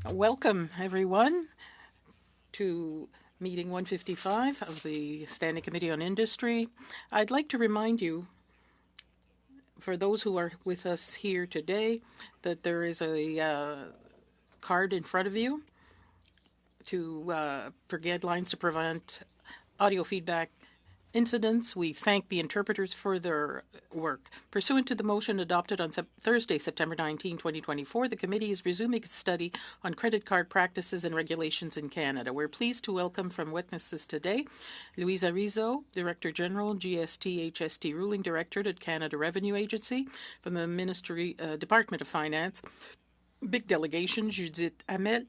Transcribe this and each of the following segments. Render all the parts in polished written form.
Welcome, everyone, to meeting 155 of the Standing Committee on Industry. I'd like to remind you, for those who are with us here today, that there is a card in front of you for guidelines to prevent audio feedback incidents. We thank the interpreters for their work. Pursuant to the motion adopted on Thursday, September 19, 2024, the committee is resuming its study on credit card practices and regulations in Canada. We're pleased to welcome from witnesses today Luisa Rizzo, Director General, GST HST Ruling Directorate at Canada Revenue Agency, from the Ministry Department of Finance, Big Delegation, Judith Hamel,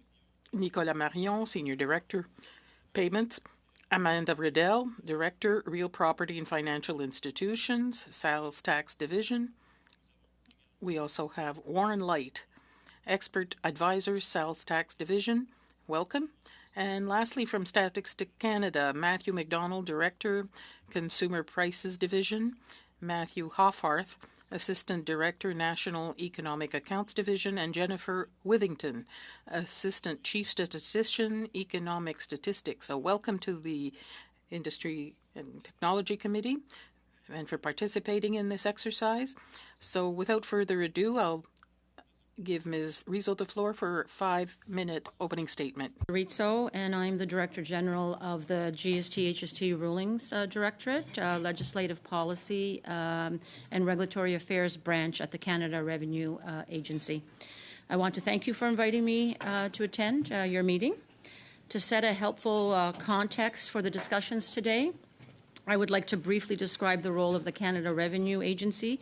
Nicolas Marion, Senior Director, Payments, Amanda Riddell, Director, Real Property and Financial Institutions, Sales Tax Division. We also have Warren Light, Expert Advisor, Sales Tax Division. Welcome. And lastly, from Statistics Canada, Matthew McDonald, Director, Consumer Prices Division. Matthew Hoffarth, Assistant Director, National Economic Accounts Division, and Jennifer Withington, Assistant Chief Statistician, Economic Statistics. So welcome to the Industry and Technology Committee and for participating in this exercise. So without further ado, I'll give Ms. Rizzo the floor for a 5-minute opening statement. Rizzo, and I'm the Director General of the GST HST Rulings Directorate, Legislative Policy and Regulatory Affairs Branch at the Canada Revenue Agency. I want to thank you for inviting me to attend your meeting. To set a helpful context for the discussions today, I would like to briefly describe the role of the Canada Revenue Agency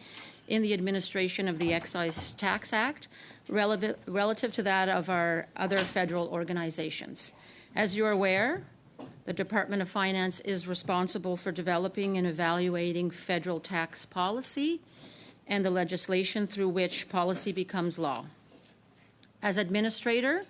in the administration of the Excise Tax Act relative to that of our other federal organizations. As you're aware, the Department of Finance is responsible for developing and evaluating federal tax policy and the legislation through which policy becomes law. As administrator,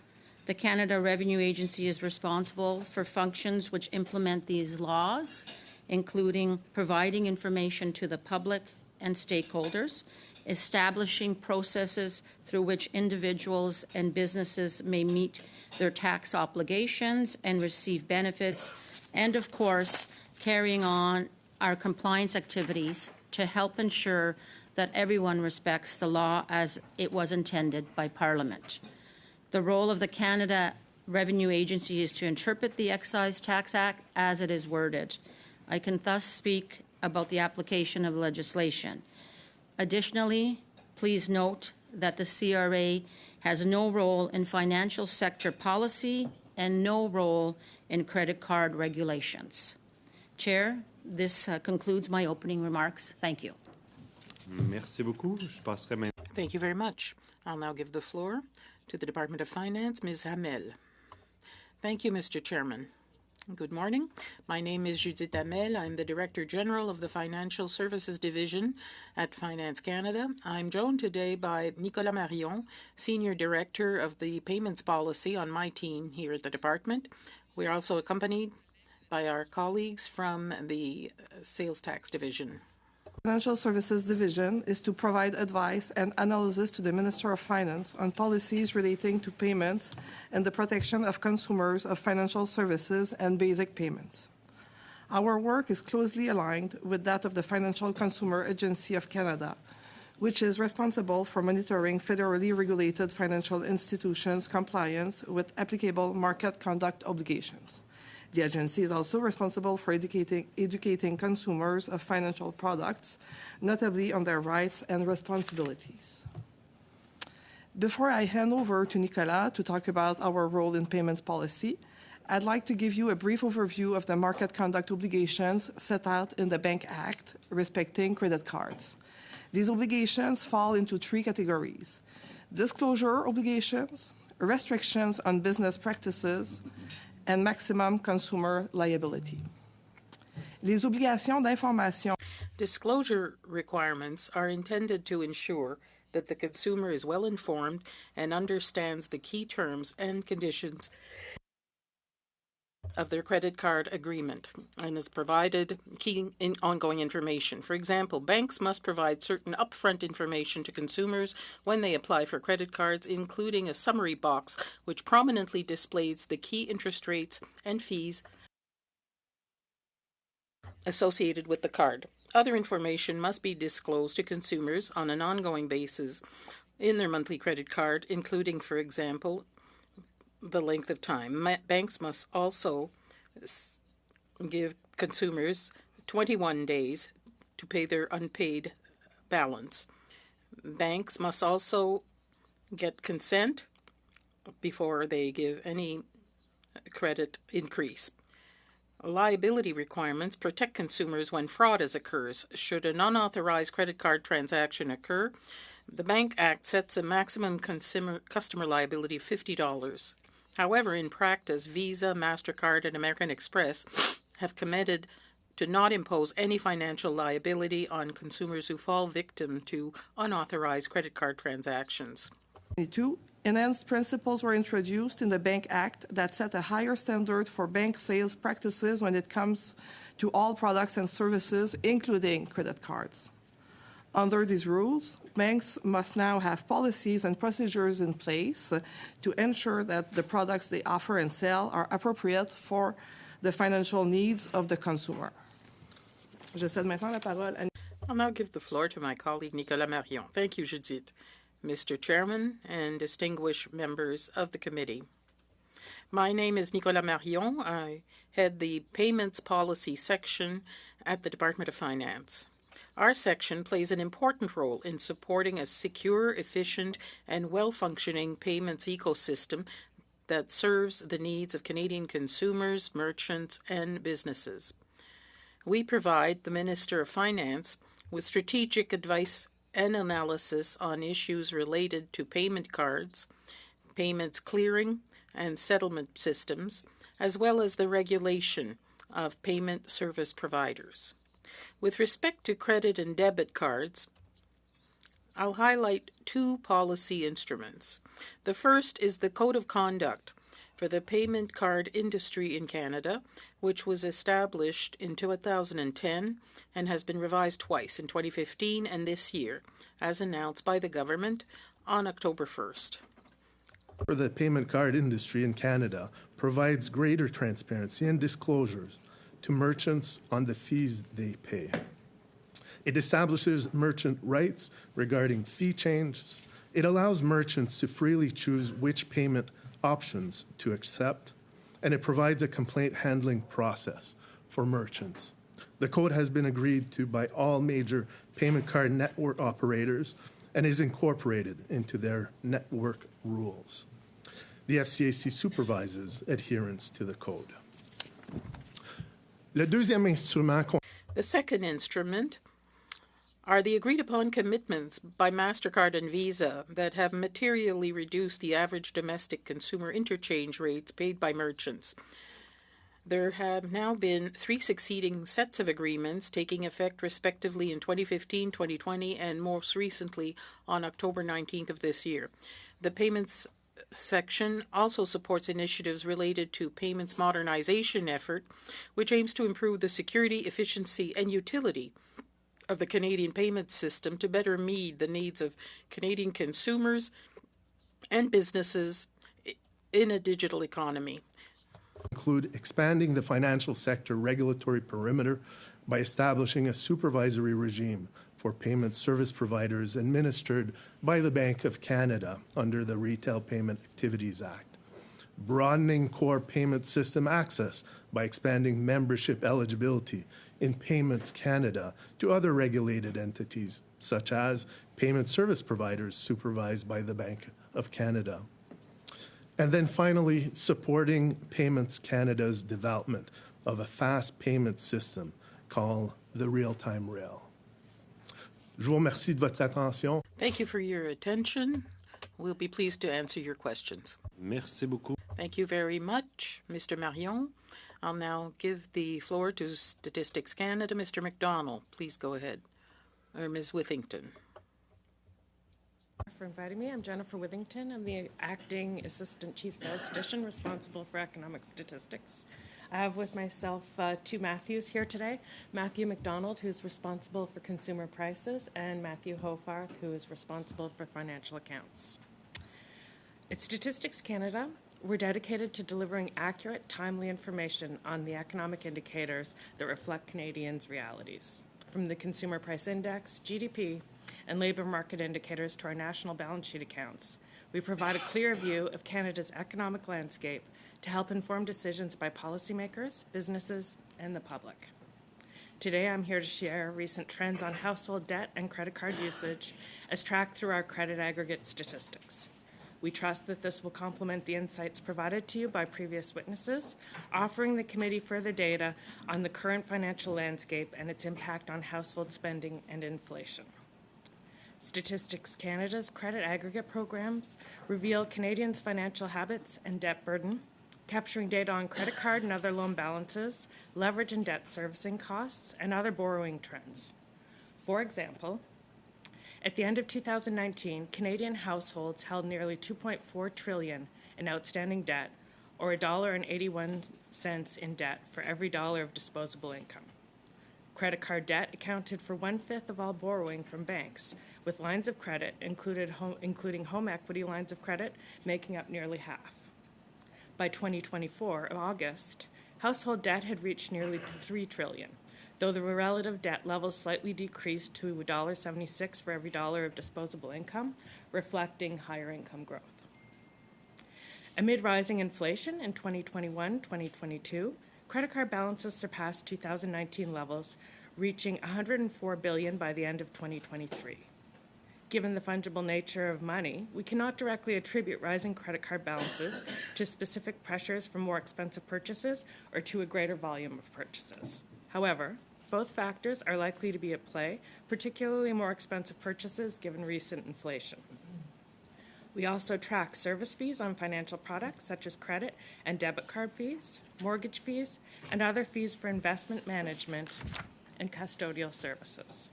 the Canada Revenue Agency is responsible for functions which implement these laws, including providing information to the public and stakeholders, establishing processes through which individuals and businesses may meet their tax obligations and receive benefits, and of course, carrying on our compliance activities to help ensure that everyone respects the law as it was intended by Parliament. The role of the Canada Revenue Agency is to interpret the Excise Tax Act as it is worded. I can thus speak about the application of legislation. Additionally, please note that the CRA has no role in financial sector policy and no role in credit card regulations. Chair, this concludes my opening remarks. Thank you. Merci beaucoup. Je passerai maintenant. Thank you very much. I'll now give the floor to the Department of Finance, Ms. Hamel. Thank you, Mr. Chairman. Good morning. My name is Judith Hamel. I'm the Director General of the Financial Services Division at Finance Canada. I'm joined today by Nicolas Marion, Senior Director of the Payments Policy on my team here at the department. We are also accompanied by our colleagues from the Sales Tax Division. Financial Services Division is to provide advice and analysis to the Minister of Finance on policies relating to payments and the protection of consumers of financial services and basic payments. Our work is closely aligned with that of the Financial Consumer Agency of Canada, which is responsible for monitoring federally regulated financial institutions' compliance with applicable market conduct obligations. The agency is also responsible for educating consumers of financial products, notably on their rights and responsibilities. Before I hand over to Nicolas to talk about our role in payments policy, I'd like to give you a brief overview of the market conduct obligations set out in the Bank Act respecting credit cards. These obligations fall into 3 categories: disclosure obligations, restrictions on business practices, and maximum consumer liability. Les obligations d'information. Disclosure requirements are intended to ensure that the consumer is well informed and understands the key terms and conditions of their credit card agreement and is provided key ongoing information. For example, banks must provide certain upfront information to consumers when they apply for credit cards, including a summary box which prominently displays the key interest rates and fees associated with the card. Other information must be disclosed to consumers on an ongoing basis in their monthly credit card, including, for example, the length of time. Banks must also give consumers 21 days to pay their unpaid balance. Banks must also get consent before they give any credit increase. Liability requirements protect consumers when fraud occurs. Should an unauthorized credit card transaction occur, the Bank Act sets a maximum customer liability of $50. However, in practice, Visa, MasterCard, and American Express have committed to not impose any financial liability on consumers who fall victim to unauthorized credit card transactions. 22, enhanced principles were introduced in the Bank Act that set a higher standard for bank sales practices when it comes to all products and services, including credit cards. Under these rules, banks must now have policies and procedures in place to ensure that the products they offer and sell are appropriate for the financial needs of the consumer. Je cède maintenant la parole à I'll now give the floor to my colleague Nicolas Marion. Thank you, Judith. Mr. Chairman and distinguished members of the committee. My name is Nicolas Marion. I head the Payments Policy section at the Department of Finance. Our section plays an important role in supporting a secure, efficient, and well-functioning payments ecosystem that serves the needs of Canadian consumers, merchants, and businesses. We provide the Minister of Finance with strategic advice and analysis on issues related to payment cards, payments clearing, and settlement systems, as well as the regulation of payment service providers. With respect to credit and debit cards, I'll highlight two policy instruments. The first is the Code of Conduct for the payment card industry in Canada, which was established in 2010 and has been revised twice, in 2015 and this year, as announced by the government on October 1st. For the payment card industry in Canada provides greater transparency and disclosures to merchants on the fees they pay. It establishes merchant rights regarding fee changes. It allows merchants to freely choose which payment options to accept, and it provides a complaint handling process for merchants. The code has been agreed to by all major payment card network operators and is incorporated into their network rules. The FCAC supervises adherence to the code. Le deuxième instrument. The second instrument are the agreed-upon commitments by MasterCard and Visa that have materially reduced the average domestic consumer interchange rates paid by merchants. There have now been 3 succeeding sets of agreements taking effect respectively in 2015, 2020, and most recently on October 19th of this year. The payments section also supports initiatives related to payments modernization effort, which aims to improve the security, efficiency, and utility of the Canadian payment system to better meet the needs of Canadian consumers and businesses in a digital economy. Include expanding the financial sector regulatory perimeter by establishing a supervisory regime for payment service providers administered by the Bank of Canada under the Retail Payment Activities Act. Broadening core payment system access by expanding membership eligibility in Payments Canada to other regulated entities, such as payment service providers supervised by the Bank of Canada. And then finally, supporting Payments Canada's development of a fast payment system called the Real-Time Rail. Je vous remercie de votre attention. Thank you for your attention. We'll be pleased to answer your questions. Merci beaucoup. Thank you very much, Mr. Marion. I'll now give the floor to Statistics Canada. Mr. McDonald, please go ahead. Or Ms. Withington. For inviting me. I'm Jennifer Withington. I'm the Acting Assistant Chief Statistician responsible for economic statistics. I have with myself two Matthews here today. Matthew McDonald, who's responsible for consumer prices, and Matthew Hofarth, who is responsible for financial accounts. At Statistics Canada, we're dedicated to delivering accurate, timely information on the economic indicators that reflect Canadians' realities, from the Consumer Price Index, GDP, and labour market indicators to our national balance sheet accounts. We provide a clear view of Canada's economic landscape to help inform decisions by policymakers, businesses, and the public. Today, I'm here to share recent trends on household debt and credit card usage as tracked through our credit aggregate statistics. We trust that this will complement the insights provided to you by previous witnesses, offering the committee further data on the current financial landscape and its impact on household spending and inflation. Statistics Canada's credit aggregate programs reveal Canadians' financial habits and debt burden, capturing data on credit card and other loan balances, leverage and debt servicing costs, and other borrowing trends. For example, at the end of 2019, Canadian households held nearly $2.4 trillion in outstanding debt, or $1.81 in debt for every dollar of disposable income. Credit card debt accounted for 1/5 of all borrowing from banks, with lines of credit, including home equity lines of credit, making up nearly half. By 2024, in August, household debt had reached nearly $3 trillion, though the relative debt levels slightly decreased to $1.76 for every dollar of disposable income, reflecting higher income growth. Amid rising inflation in 2021-2022, credit card balances surpassed 2019 levels, reaching $104 billion by the end of 2023. Given the fungible nature of money, we cannot directly attribute rising credit card balances to specific pressures from more expensive purchases or to a greater volume of purchases. However, both factors are likely to be at play, particularly more expensive purchases given recent inflation. We also track service fees on financial products such as credit and debit card fees, mortgage fees, and other fees for investment management and custodial services.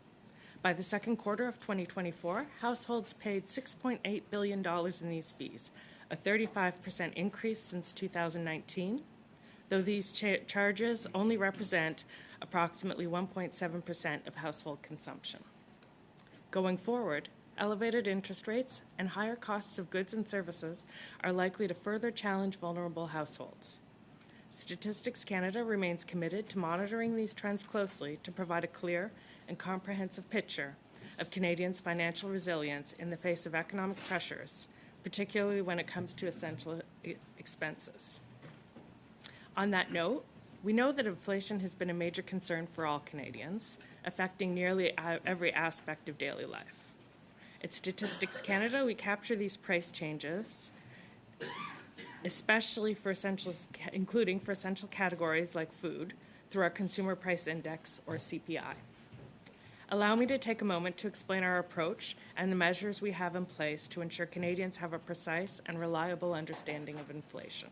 By the second quarter of 2024, households paid $6.8 billion in these fees, a 35% increase since 2019, though these charges only represent approximately 1.7% of household consumption. Going forward, elevated interest rates and higher costs of goods and services are likely to further challenge vulnerable households. Statistics Canada remains committed to monitoring these trends closely to provide a clear and comprehensive picture of Canadians' financial resilience in the face of economic pressures, particularly when it comes to essential expenses. On that note, we know that inflation has been a major concern for all Canadians, affecting nearly every aspect of daily life. At Statistics Canada, we capture these price changes, especially for including for essential categories like food, through our Consumer Price Index, or CPI. Allow me to take a moment to explain our approach and the measures we have in place to ensure Canadians have a precise and reliable understanding of inflation.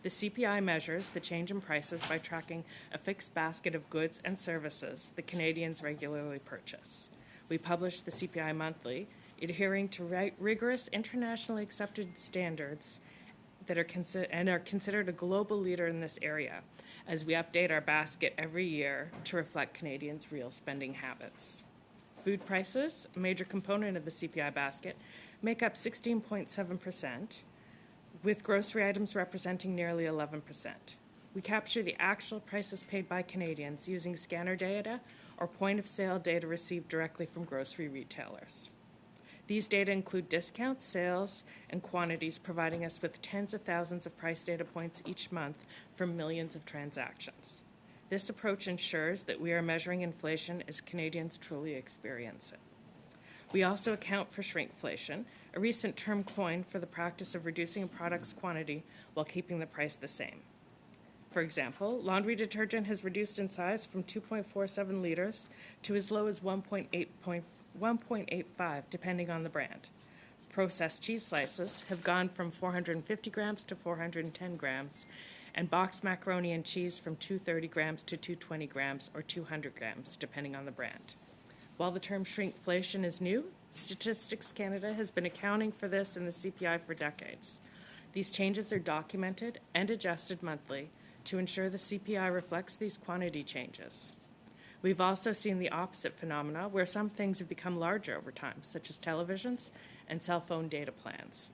The CPI measures the change in prices by tracking a fixed basket of goods and services that Canadians regularly purchase. We publish the CPI monthly, adhering to rigorous internationally accepted standards that are considered a global leader in this area, as we update our basket every year to reflect Canadians' real spending habits. Food prices, a major component of the CPI basket, make up 16.7%, with grocery items representing nearly 11%. We capture the actual prices paid by Canadians using scanner data or point-of-sale data received directly from grocery retailers. These data include discounts, sales, and quantities, providing us with tens of thousands of price data points each month from millions of transactions. This approach ensures that we are measuring inflation as Canadians truly experience it. We also account for shrinkflation, a recent term coined for the practice of reducing a product's quantity while keeping the price the same. For example, laundry detergent has reduced in size from 2.47 liters to as low as 1.85, depending on the brand. Processed cheese slices have gone from 450 grams to 410 grams, and boxed macaroni and cheese from 230 grams to 220 grams or 200 grams, depending on the brand. While the term shrinkflation is new, Statistics Canada has been accounting for this in the CPI for decades. These changes are documented and adjusted monthly to ensure the CPI reflects these quantity changes. We've also seen the opposite phenomena where some things have become larger over time, such as televisions and cell phone data plans,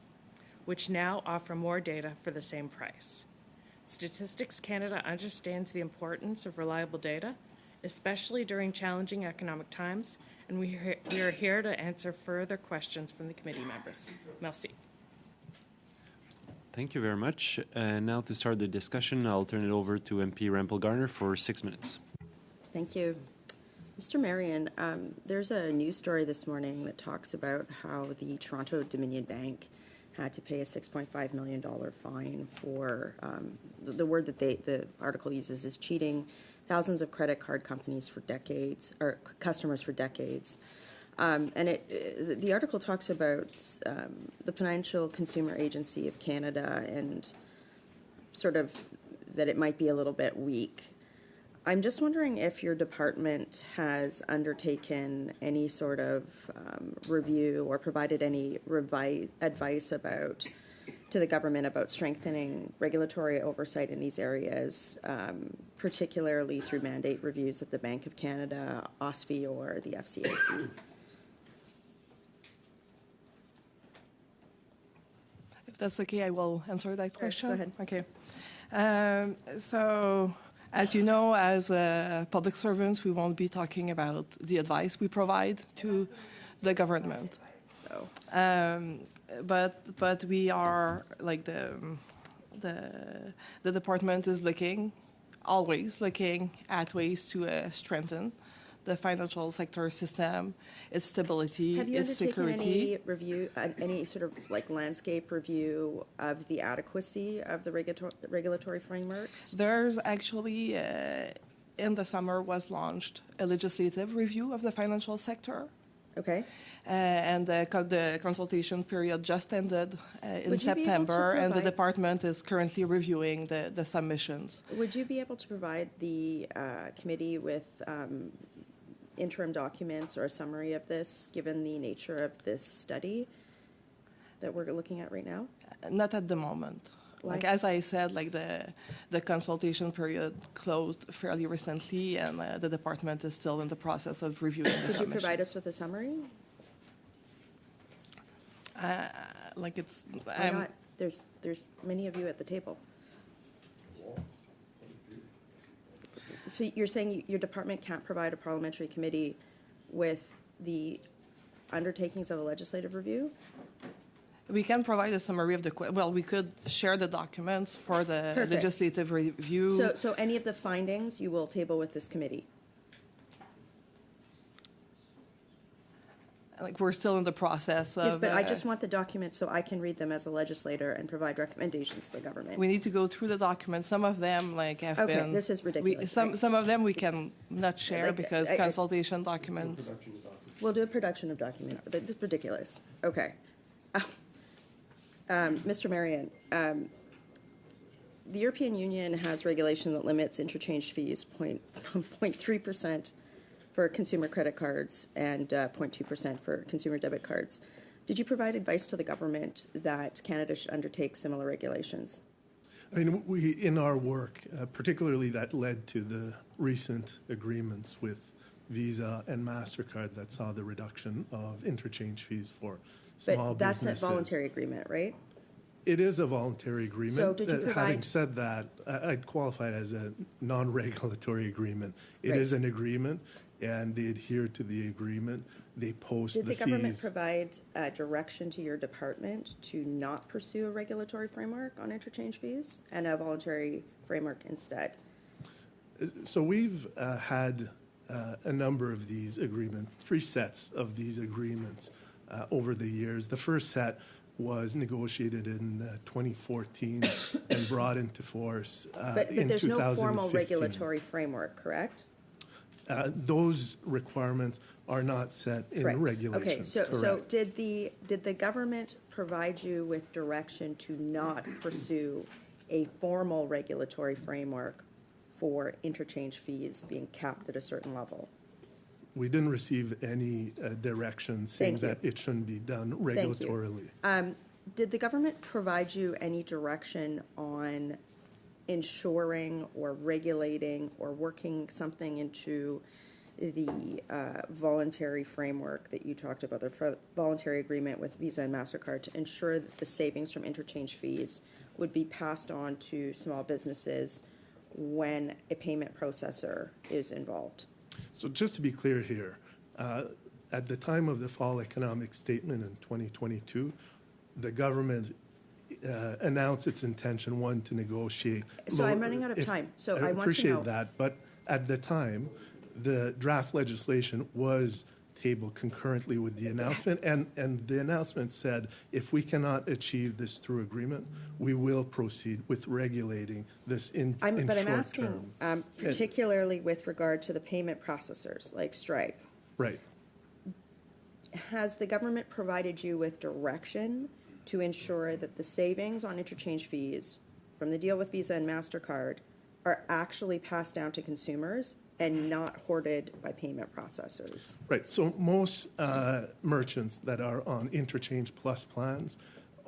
which now offer more data for the same price. Statistics Canada understands the importance of reliable data, especially during challenging economic times, and we are here to answer further questions from the committee members. Merci. Thank you very much. And now to start the discussion, I'll turn it over to MP Rempel-Garner for 6 minutes. Thank you. Mr. Marion, there's a news story this morning that talks about how the Toronto Dominion Bank had to pay a $6.5 million fine for the word that the article uses is cheating thousands of credit card companies for decades, or customers for decades. And the article talks about the Financial Consumer Agency of Canada and sort of that it might be a little bit weak. I'm just wondering if your department has undertaken any sort of review or provided any advice to the government about strengthening regulatory oversight in these areas, particularly through mandate reviews at the Bank of Canada, OSFI, or the FCAC. If that's okay, I will answer that question. Go ahead. Okay. So, as you know, as public servants, we won't be talking about the advice we provide to the government. So, But we are like the department is always looking at ways to strengthen the financial sector system, its stability, have you its undertaken security. any review, any sort of like landscape review of the adequacy of the regulatory frameworks? There's actually, in the summer, was launched a legislative review of the financial sector. Okay. And the consultation period just ended in Would you be able to September, and the provide- department is currently reviewing the submissions. Would you be able to provide the committee with interim documents or a summary of this, given the nature of this study that we're looking at right now? Not at the moment. Why? Like as I said, like the consultation period closed fairly recently, and the department is still in the process of reviewing the Could you submissions. provide us with a summary? Like it's. Why not? There's many of you at the table. So you're saying your department can't provide a parliamentary committee with the undertakings of a legislative review? We can provide a summary of we could share the documents for the Perfect. legislative review. So any of the findings you will table with this committee? Like we're still in the process of. Yes, but I just want the documents so I can read them as a legislator and provide recommendations to the government. We need to go through the documents. Some of them have Okay, been. this is ridiculous. Some of them we can not share Like, because I- consultation documents. We'll do a production of document. That's ridiculous. Okay. Mr. Marion, the European Union has regulation that limits interchange fees 0.3% for consumer credit cards and 0.2% for consumer debit cards. Did you provide advice to the government that Canada should undertake similar regulations? I mean, we, in our work, particularly that led to the recent agreements with Visa and MasterCard that saw the reduction of interchange fees for small But that's a businesses. voluntary agreement, right? It is a voluntary agreement. So did you Having provide- said that, I'd qualify it as a non-regulatory agreement. It Right. is an agreement, and they adhere to the agreement. They post Did the the government fees. provide direction to your department to not pursue a regulatory framework on interchange fees and a voluntary framework instead? So we've had a number of these agreements, 3 sets of these agreements over the years. The first set was negotiated in 2014 and brought into force But in there's no formal 2015. regulatory framework, correct? Those requirements are not set in Correct. regulations. Okay, so correct. did the government provide you with direction to not pursue a formal regulatory framework for interchange fees being capped at a certain level? We didn't receive any direction saying Thank you. that it shouldn't be done Thank you. regulatorily. Did the government provide you any direction on ensuring or regulating or working something into the voluntary framework that you talked about, the voluntary agreement with Visa and MasterCard, to ensure that the savings from interchange fees would be passed on to small businesses when a payment processor is involved? So just to be clear here, at the time of the fall economic statement in 2022, the government announced its intention, one, to negotiate. So I'm running out of time, so I want to know. appreciate that, but at the time, the draft legislation was tabled concurrently with the announcement, and the announcement said, if we cannot achieve this through agreement, we will proceed with regulating this in But I'm short asking, term. particularly with regard to the payment processors like Stripe, Right. has the government provided you with direction to ensure that the savings on interchange fees from the deal with Visa and MasterCard are actually passed down to consumers and not hoarded by payment processors? Right. So most merchants that are on Interchange Plus plans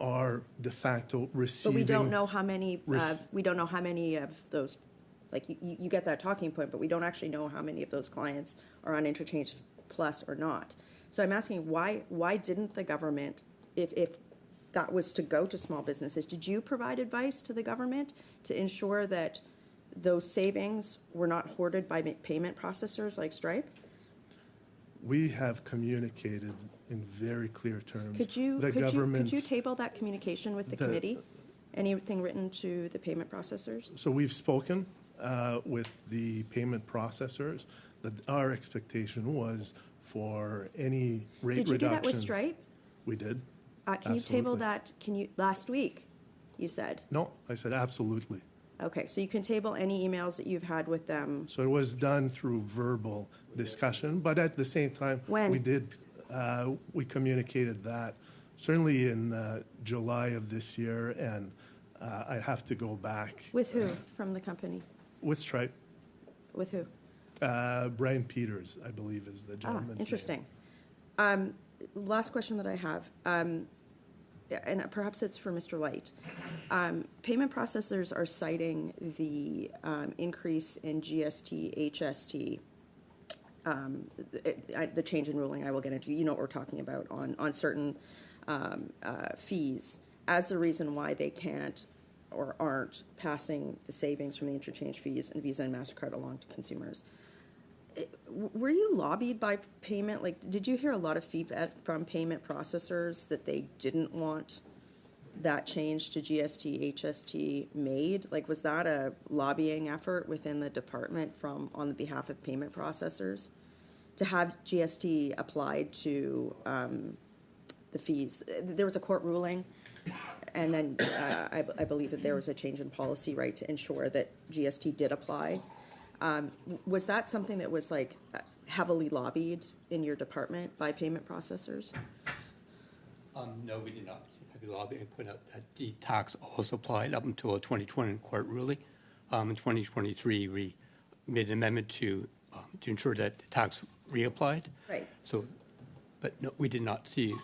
are de facto receiving. But we don't know how many. We don't know how many of those. Like you get that talking point, but we don't actually know how many of those clients are on Interchange Plus or not. So I'm asking why didn't the government, if that was to go to small businesses, did you provide advice to the government to ensure that those savings were not hoarded by payment processors like Stripe? We have communicated in very clear terms. Could you table that communication with the committee? Anything written to the payment processors? So we've spoken with the payment processors that our expectation was for any rate reductions. Did you do that with Stripe? We did. Can you table that? Last week, you said? No, I said absolutely. Okay, so you can table any emails that you've had with them. So it was done through verbal discussion, but at the same time, When? we communicated that certainly in July of this year, and I'd have to go back. With who from the company? With Stripe. With who? Brian Peters, I believe, is the gentleman's name. Interesting. Last question that I have, and perhaps it's for Mr. Light. Payment processors are citing the increase in GST, HST, the change in ruling I will get into. You know what we're talking about on certain fees as the reason why they can't or aren't passing the savings from the interchange fees and Visa and MasterCard along to consumers. Were you lobbied by payment? Like, did you hear a lot of feedback from payment processors that they didn't want that change to GST, HST made? Like, was that a lobbying effort within the department on the behalf of payment processors to have GST applied to the fees? There was a court ruling, and then I believe that there was a change in policy, right, to ensure that GST did apply. Was that something that was like heavily lobbied in your department by payment processors? No, we did not receive heavy lobbying. I point out that the tax also applied up until a 2020 court ruling. In 2023, we made an amendment to ensure that the tax reapplied. Right. So, but no, we did not see.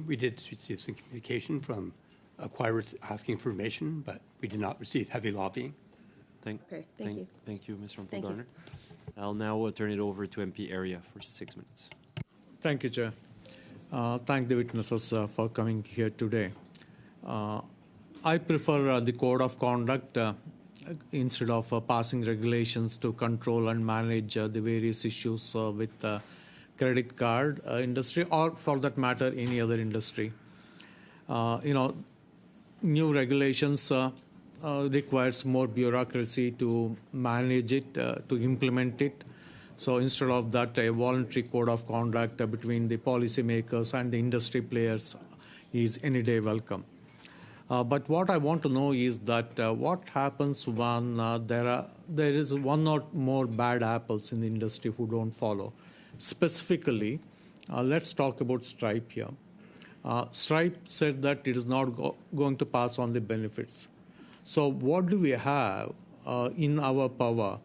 We did receive some communication from acquirers asking for information, but we did not receive heavy lobbying. Thank you. Thank you, Ms. Thank you. Rumpel-Garner. I'll now turn it over to MP Area for 6 minutes. Thank you, Chair. Thank the witnesses for coming here today. I prefer the code of conduct instead of passing regulations to control and manage the various issues with the credit card industry, or for that matter, any other industry. New regulations requires more bureaucracy to manage it, to implement it. So instead of that, a voluntary code of conduct between the policymakers and the industry players is any day welcome. But what I want to know is that what happens when there is one or more bad apples in the industry who don't follow. Specifically, let's talk about Stripe here. Stripe said that it is not going to pass on the benefits. So what do we have in our power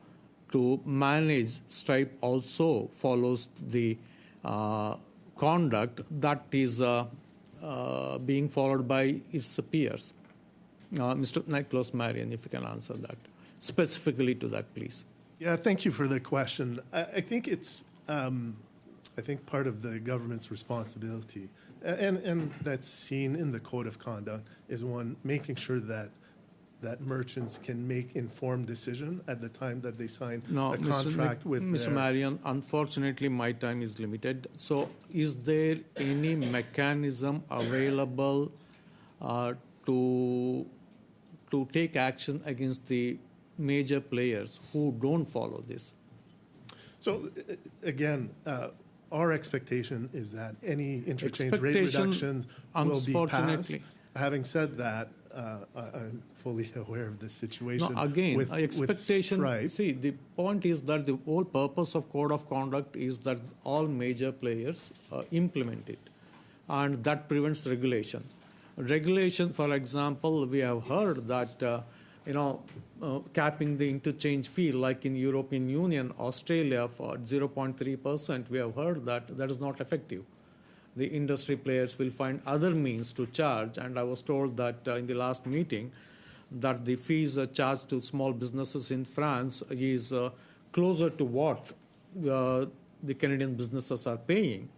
to manage Stripe also follows the conduct that is being followed by its peers? Mr. Nicholas Marion, if you can answer that. specifically to that, please? Yeah, thank you for the question. I think it's, I think part of the government's responsibility, and that's seen in the code of conduct, is one, making sure that merchants can make informed decision at the time that they sign a contract with Mr. their... Marion, unfortunately, my time is limited. So is there any mechanism available to take action against the major players who don't follow this? So again, our expectation is that any interchange rate reductions will be passed. Having said that, I'm fully aware of the situation. No, again, with expectation. Stripe. See, the point is that the whole purpose of code of conduct is that all major players implement it, and that prevents regulation. Regulation, for example, we have heard that capping the interchange fee, like in European Union, Australia, for 0.3%, we have heard that that is not effective. The industry players will find other means to charge, and I was told that in the last meeting that the fees charged to small businesses in France is closer to what the Canadian businesses are paying,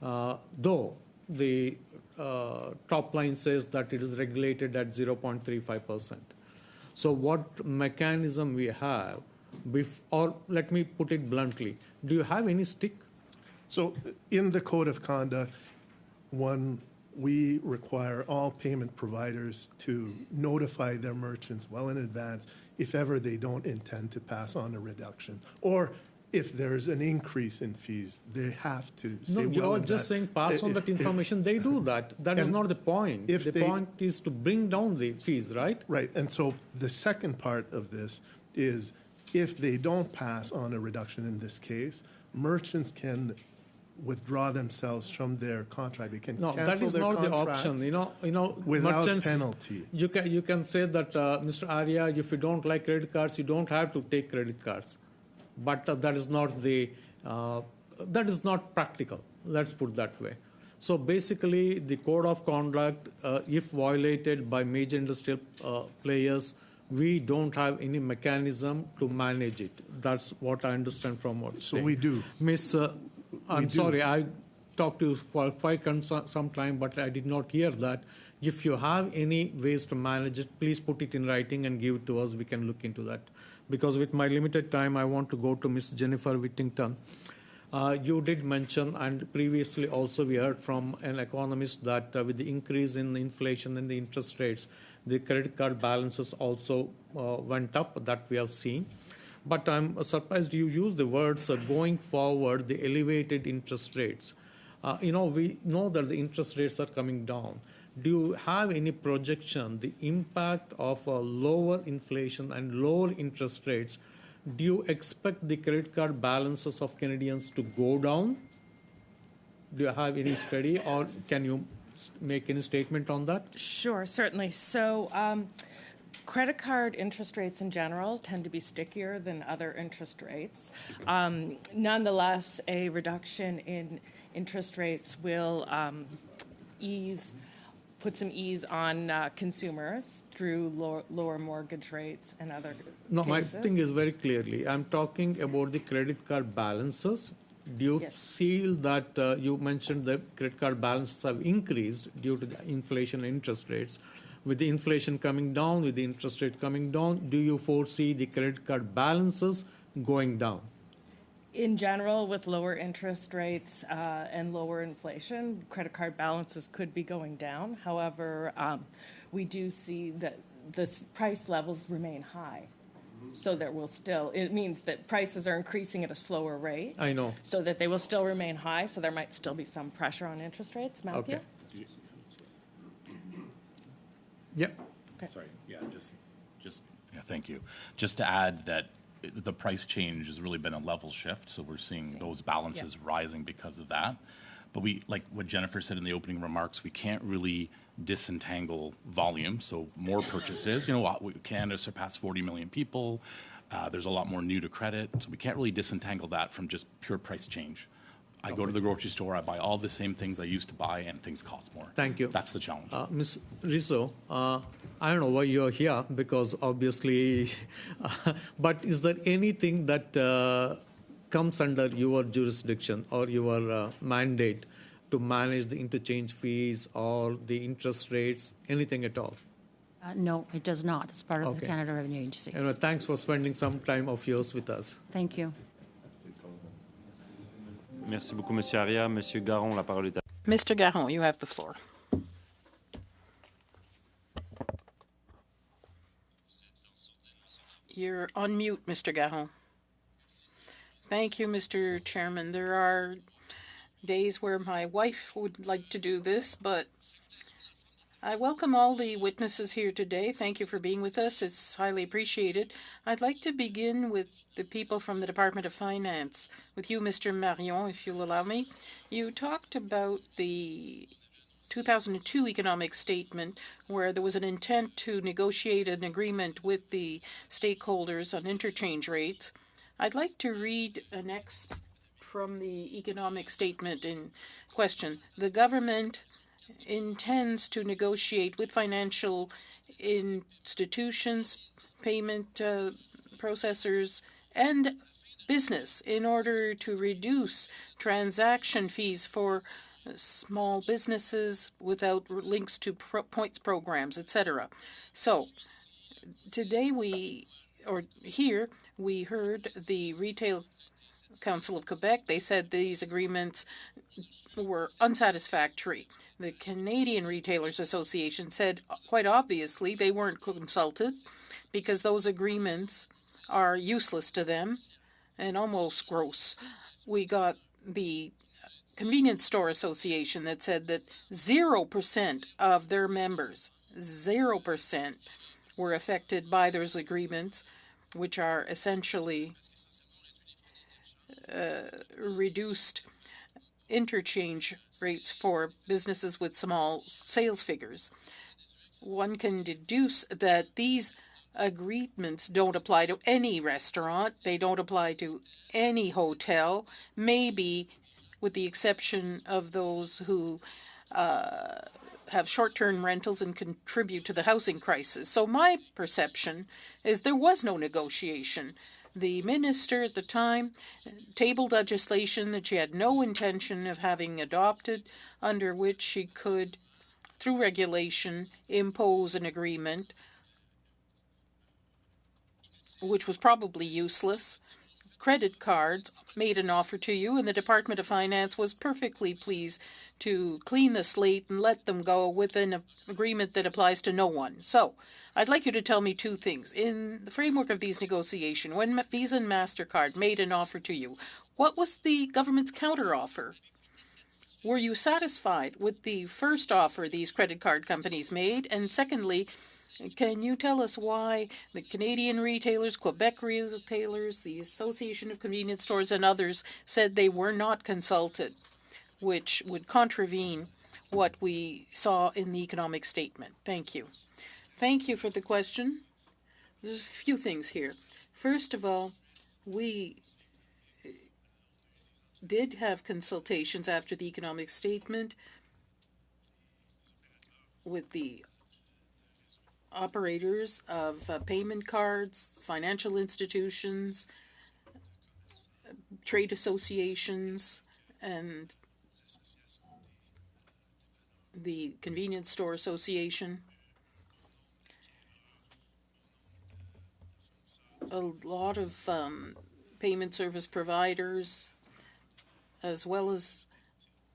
though the top line says that it is regulated at 0.35%. So what mechanism we have, or let me put it bluntly, do you have any stick? So in the code of conduct, we require all payment providers to notify their merchants well in advance if ever they don't intend to pass on a reduction, or if there's an increase in fees, they have to say no, you're just saying pass on that information. They do that. That is not the point. The point is to bring down the fees, right? Right. And so the second part of this is if they don't pass on a reduction in this case, merchants can withdraw themselves from their contract. They can cancel that is their not the option. without merchants, penalty. You can say that, Mr. Arya, if you don't like credit cards, you don't have to take credit cards. But that is not practical. Let's put it that way. So basically, the code of conduct, if violated by major industrial players, we don't have any mechanism to manage it. That's what I understand from what you're saying. So we do. Miss, I'm sorry, I talked to you for quite some time, but I did not hear that. If you have any ways to manage it, please put it in writing and give it to us. We can look into that. Because with my limited time, I want to go to Ms. Jennifer Whittington. You did mention, and previously also we heard from an economist that with the increase in inflation and the interest rates, the credit card balances also went up, that we have seen. But I'm surprised you use the words going forward, the elevated interest rates. We know that the interest rates are coming down. Do you have any projection, the impact of lower inflation and lower interest rates? Do you expect the credit card balances of Canadians to go down? Do you have any study, or can you make any statement on that? Sure, certainly. So credit card interest rates in general tend to be stickier than other interest rates. Nonetheless, a reduction in interest rates will put some ease on consumers through lower mortgage rates and other No, cases. my thing is very clearly, I'm talking about the credit card balances. Do you feel that you mentioned the credit card balances have increased due to the inflation and interest rates? With the inflation coming down, with the interest rate coming down, do you foresee the credit card balances going down? In general, with lower interest rates and lower inflation, credit card balances could be going down. However, we do see that the price levels remain high. So that will still, it means that prices are increasing at a slower rate. I know. So that they will still remain high, so there might still be some pressure on interest rates. Matthew? Okay. Yep. Okay. Sorry, yeah, thank you. Just to add that the price change has really been a level shift, so we're seeing those balances rising because of that. But we, like what Jennifer said in the opening remarks, we can't really disentangle volume, so more purchases. Canada surpassed 40 million people. There's a lot more new to credit, so we can't really disentangle that from just pure price change. I go to the grocery store, I buy all the same things I used to buy, and things cost more. Thank you. That's the challenge. Ms. Rizzo, I don't know why you're here, because obviously, but is there anything that comes under your jurisdiction or your mandate to manage the interchange fees or the interest rates, anything at all? No, it does not. It's part of the Okay. Canada Revenue Agency. Anyway, thanks for spending some time of yours with us. Thank you. Merci beaucoup, Monsieur Aria. Monsieur Garon, la parole est à Mr. Garon, you have the floor. You're on mute, Mr. Garon. Thank you, Mr. Chairman. There are days where my wife would like to do this, but I welcome all the witnesses here today. Thank you for being with us. It's highly appreciated. I'd like to begin with the people from the Department of Finance. With you, Mr. Marion, if you'll allow me. You talked about the 2002 economic statement where there was an intent to negotiate an agreement with the stakeholders on interchange rates. I'd like to read an excerpt from the economic statement in question. The government intends to negotiate with financial institutions, payment processors, and business in order to reduce transaction fees for small businesses without links to points programs, etc. So today here we heard the Retail Council of Quebec. They said these agreements were unsatisfactory. The Canadian Retailers Association said quite obviously they weren't consulted because those agreements are useless to them and almost gross. We got the Convenience Store Association that said that 0% of their members, 0%, were affected by those agreements, which are essentially reduced interchange rates for businesses with small sales figures. One can deduce that these agreements don't apply to any restaurant. They don't apply to any hotel, maybe with the exception of those who have short-term rentals and contribute to the housing crisis. So my perception is there was no negotiation. The minister at the time tabled legislation that she had no intention of having adopted, under which she could, through regulation, impose an agreement, which was probably useless. Credit cards made an offer to you, and the Department of Finance was perfectly pleased to clean the slate and let them go with an agreement that applies to no one. So I'd like you to tell me two things. In the framework of these negotiations, when Visa and MasterCard made an offer to you, what was the government's counteroffer? Were you satisfied with the first offer these credit card companies made? And secondly, can you tell us why the Canadian retailers, Quebec retailers, the Association of Convenience Stores, and others said they were not consulted, which would contravene what we saw in the economic statement? Thank you. Thank you for the question. There's a few things here. First of all, we did have consultations after the economic statement with the operators of payment cards, financial institutions, trade associations, and the Convenience Store Association. A lot of payment service providers, as well as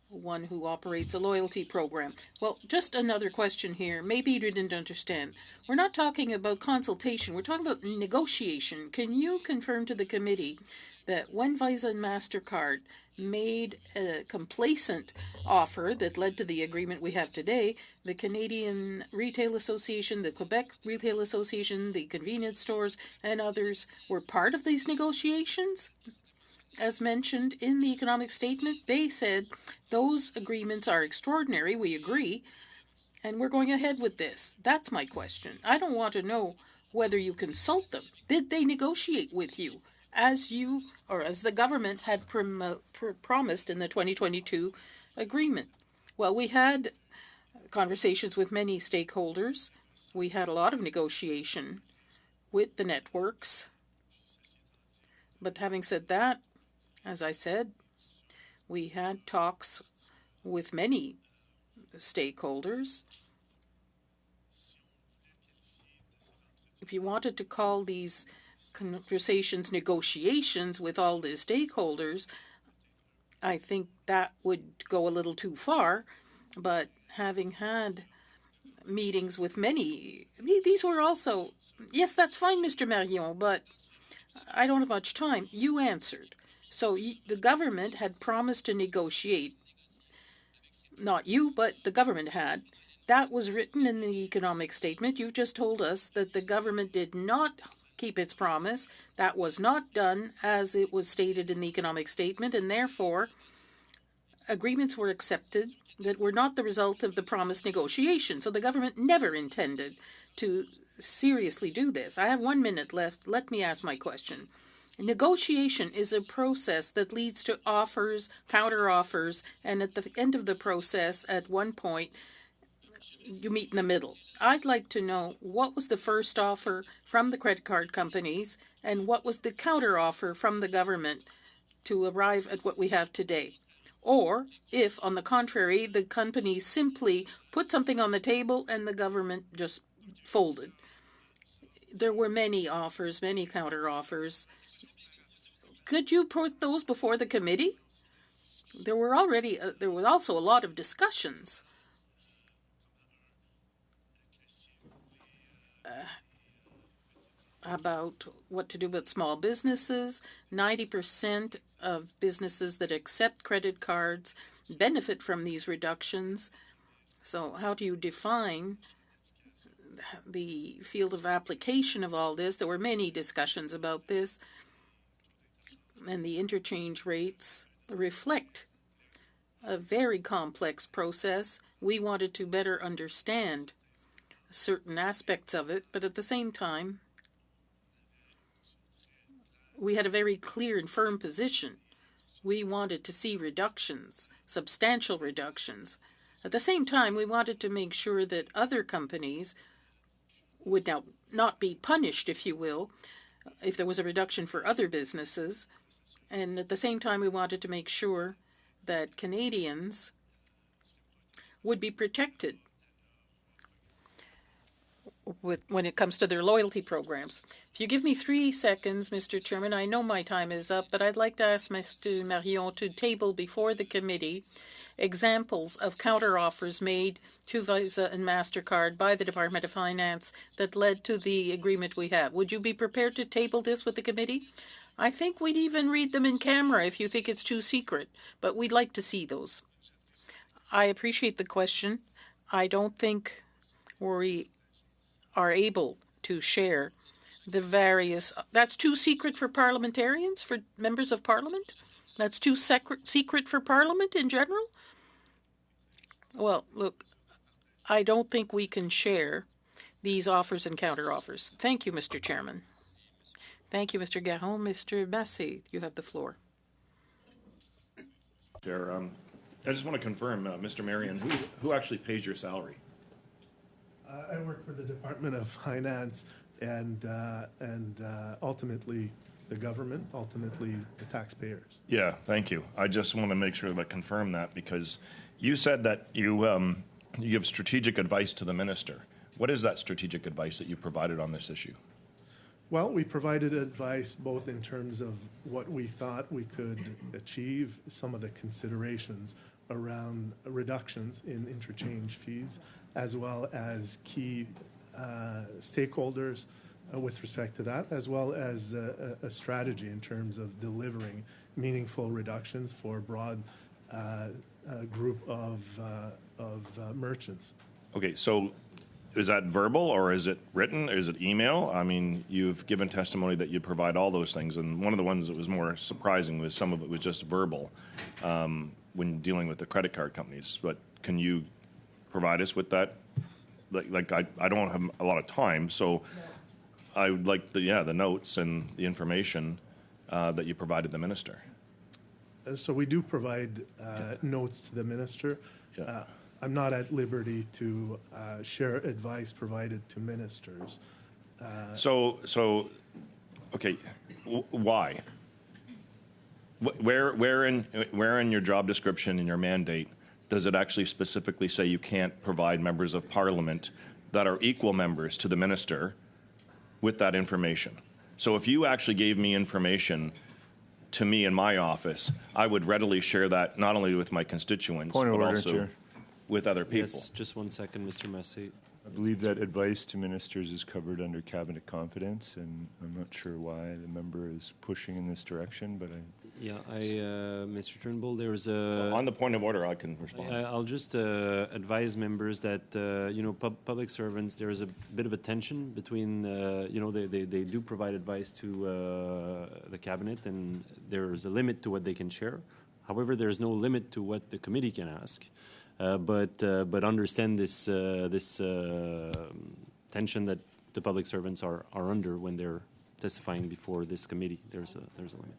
one who operates a loyalty program. Well, just another question here. Maybe you didn't understand. We're not talking about consultation. We're talking about negotiation. Can you confirm to the committee that when Visa and MasterCard made a complacent offer that led to the agreement we have today, the Canadian Retail Association, the Quebec Retail Association, the convenience stores, and others were part of these negotiations? As mentioned in the economic statement, they said those agreements are extraordinary, we agree, and we're going ahead with this. That's my question. I don't want to know whether you consult them. Did they negotiate with you as you or as the government had promised in the 2022 agreement? Well, we had conversations with many stakeholders, We had a lot of negotiation with the networks. But having said that, as I said, we had talks with many stakeholders. If you wanted to call these conversations negotiations with all the stakeholders, I think that would go a little too far. But having had meetings with many, these were also, yes, that's fine, Mr. Marion, but I don't have much time. You answered. So the government had promised to negotiate. Not you, but the government had. That was written in the economic statement. You've just told us that the government did not keep its promise. That was not done as it was stated in the economic statement, and therefore agreements were accepted that were not the result of the promised negotiation. So the government never intended to seriously do this. I have 1 minute left. Let me ask my question. Negotiation is a process that leads to offers, counter-offers, and at the end of the process, at one point, you meet in the middle. I'd like to know what was the first offer from the credit card companies and what was the counter-offer from the government to arrive at what we have today. Or if, on the contrary, the companies simply put something on the table and the government just folded. There were many offers, many counter-offers. Could you put those before the committee? There were also a lot of discussions. About what to do with small businesses. 90% of businesses that accept credit cards benefit from these reductions. So how do you define the field of application of all this? There were many discussions about this, and the interchange rates reflect a very complex process. We wanted to better understand certain aspects of it, but at the same time, we had a very clear and firm position. We wanted to see reductions, substantial reductions. At the same time, we wanted to make sure that other companies would now not be punished, if you will, if there was a reduction for other businesses. And at the same time, we wanted to make sure that Canadians would be protected when it comes to their loyalty programs. If you give me 3 seconds, Mr. Chairman, I know my time is up, but I'd like to ask Mr. Marion to table before the committee examples of counteroffers made to Visa and MasterCard by the Department of Finance that led to the agreement we have. Would you be prepared to table this with the committee? I think we'd even read them in camera if you think it's too secret, but we'd like to see those. I appreciate the question. I don't think we are able to share the various... That's too secret for parliamentarians, for members of parliament? That's too secret for parliament in general? Well, look, I don't think we can share these offers and counter-offers. Thank you, Mr. Chairman. Thank you, Mr. Garon. Mr. Massé, you have the floor. Chair, I just want to confirm, Mr. Marion, who actually pays your salary? I work for the Department of Finance and ultimately the government, ultimately the taxpayers. Yeah, thank you. I just want to make sure that confirm that because you said that you give strategic advice to the minister. What is that strategic advice that you provided on this issue? Well, we provided advice both in terms of what we thought we could achieve, some of the considerations around reductions in interchange fees, as well as key stakeholders with respect to that, as well as a strategy in terms of delivering meaningful reductions for a broad group of merchants. Okay, so is that verbal or is it written? Is it email? I mean, you've given testimony that you provide all those things, and one of the ones that was more surprising was some of it was just verbal when dealing with the credit card companies. But can you provide us with that? Like I don't have a lot of time, so I would like the notes and the information that you provided the minister. So we do provide notes to the minister. Yeah. I'm not at liberty to share advice provided to ministers. Okay, why? Where in your job description, in your mandate, does it actually specifically say you can't provide members of parliament that are equal members to the minister with that information? So if you actually gave me information to me in my office, I would readily share that not only with my constituents, Point of but order, also Chair. with other people. Yes, just 1 second, Mr. Massey. I believe that advice to ministers is covered under cabinet confidence, and I'm not sure why the member is pushing in this direction, but Yeah, Mr. Turnbull, there's a... On the point of order, I can respond. I'll just advise members that, public servants, there is a bit of a tension between, they do provide advice to the cabinet, and there's a limit to what they can share. However, there's no limit to what the committee can ask. But understand this tension that the public servants are under when they're testifying before this committee. There's a limit.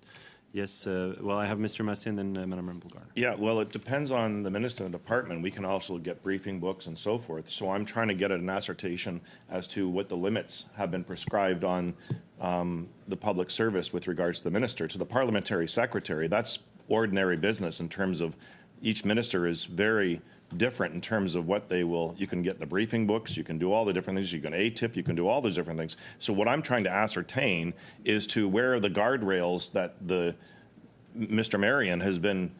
Yes. Well, I have Mr. Massey and then Madame Rempel-Garner. Yeah, well, it depends on the minister and the department. We can also get briefing books and so forth. So I'm trying to get an assertion as to what the limits have been prescribed on the public service with regards to the minister. To the parliamentary secretary, that's ordinary business in terms of each minister is very different in terms of what they will. You can get the briefing books, you can do all the different things, you can ATIP, you can do all those different things. So what I'm trying to ascertain is to where are the guardrails that the Mr. Marion has been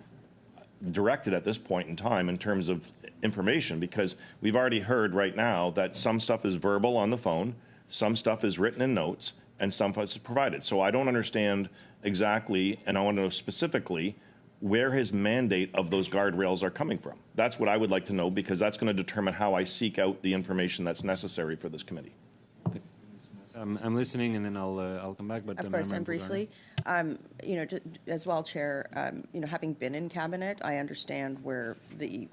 directed at this point in time in terms of information, because we've already heard right now that some stuff is verbal on the phone, some stuff is written in notes, and some stuff is provided. So I don't understand exactly, and I want to know specifically where his mandate of those guardrails are coming from. That's what I would like to know, because that's going to determine how I seek out the information that's necessary for this committee. I'm listening, and then I'll come back. But of course, and briefly, as well, Chair, having been in cabinet, I understand where the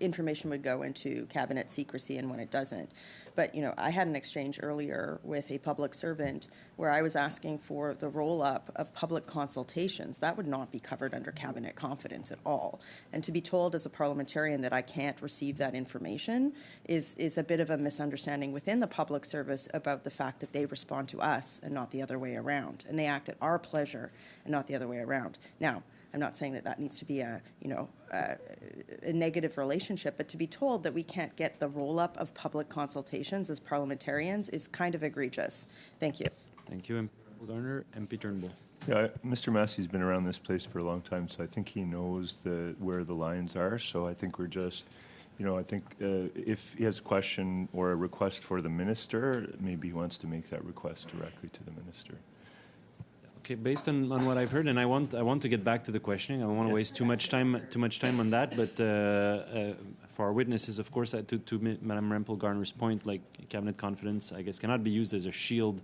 information would go into cabinet secrecy and when it doesn't. But, I had an exchange earlier with a public servant where I was asking for the roll-up of public consultations. That would not be covered under cabinet confidence at all. And to be told as a parliamentarian that I can't receive that information is a bit of a misunderstanding within the public service about the fact that they respond to us and not the other way around. And they act at our pleasure and not the other way around. Now, I'm not saying that needs to be a negative relationship, but to be told that we can't get the roll-up of public consultations as parliamentarians is kind of egregious. Thank you. Thank you, MP Garner. MP Turnbull. yeah, Mr. Massey's been around this place for a long time, so I think he knows where the lines are. So I think we're just, I think if he has a question or a request for the minister, maybe he wants to make that request directly to the minister. Okay, based on what I've heard, and I want to get back to the questioning. I don't want to waste too much time on that. But for our witnesses, of course, to Madame Rempel-Garner's point, like cabinet confidence, I guess, cannot be used as a shield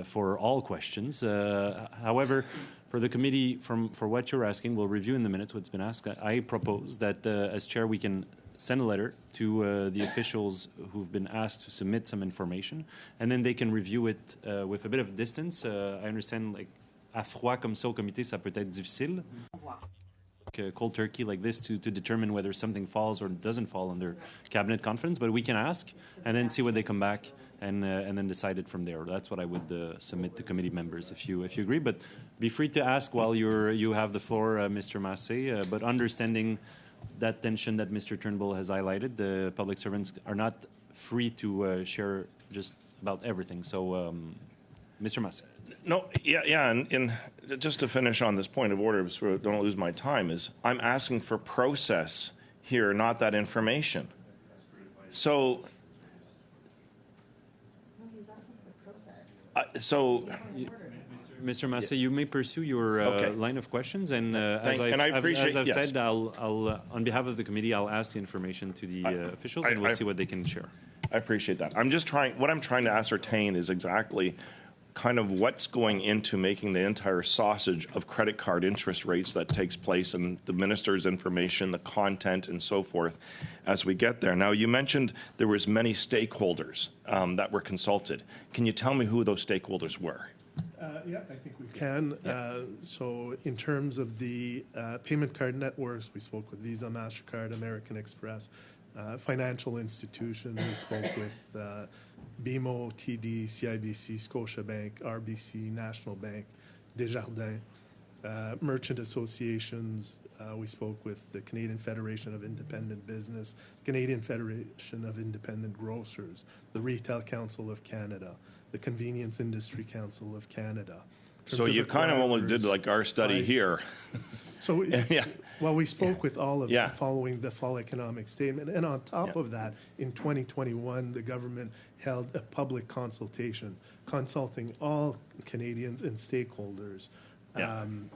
for all questions. However, for the committee, for what you're asking, we'll review in the minutes what's been asked. I propose that as chair, we can send a letter to the officials who've been asked to submit some information, and then they can review it with a bit of distance. I understand, like, à froid comme ça au comité, ça peut être difficile. Cold turkey like this to determine whether something falls or doesn't fall under cabinet confidence, but we can ask and then see what they come back and then decide it from there. That's what I would submit to committee members if you agree. But be free to ask while you have the floor, Mr. Massey. But understanding that tension that Mr. Turnbull has highlighted, the public servants are not free to share just about everything. So, Mr. Massey. No, yeah, and just to finish on this point of order, so I don't lose my time, is I'm asking for process here, not that information. So, Mr. Massey, you may pursue your line of questions, and as I've said, I'll on behalf of the committee, I'll ask the information to the officials, and we'll see what they can share. I appreciate that. What I'm trying to ascertain is exactly kind of what's going into making the entire sausage of credit card interest rates that takes place, and the minister's information, the content, and so forth as we get there. Now, you mentioned there was many stakeholders that were consulted. Can you tell me who those stakeholders were? Yeah, I think we can. So in terms of the payment card networks, we spoke with Visa, MasterCard, American Express, financial institutions. We spoke with BMO, TD, CIBC, Scotiabank, RBC, National Bank, Desjardins, merchant associations. We spoke with the Canadian Federation of Independent Business, Canadian Federation of Independent Grocers, the Retail Council of Canada, the Convenience Industry Council of Canada. So you kind of only did like our study here. So, Yeah. well, we spoke with all of Yeah. them following the fall economic statement. And on top of that, in 2021, the government held a public consultation consulting all Canadians and stakeholders on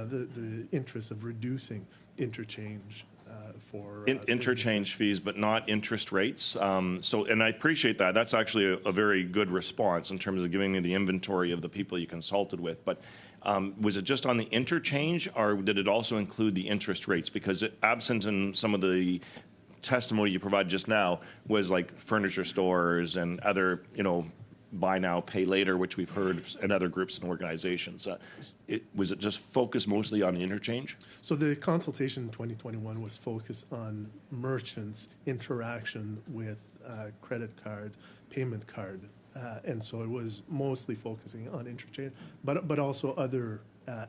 the interest of reducing interchange for Interchange fees, but not interest rates. And I appreciate that. That's actually a very good response in terms of giving me the inventory of the people you consulted with. But was it just on the interchange, or did it also include the interest rates? Because absent in some of the testimony you provided just now was like furniture stores and other, buy now, pay later, which we've heard in other groups and organizations. Was it just focused mostly on the interchange? So the consultation in 2021 was focused on merchants' interaction with credit cards, payment card, and so it was mostly focusing on interchange, but also other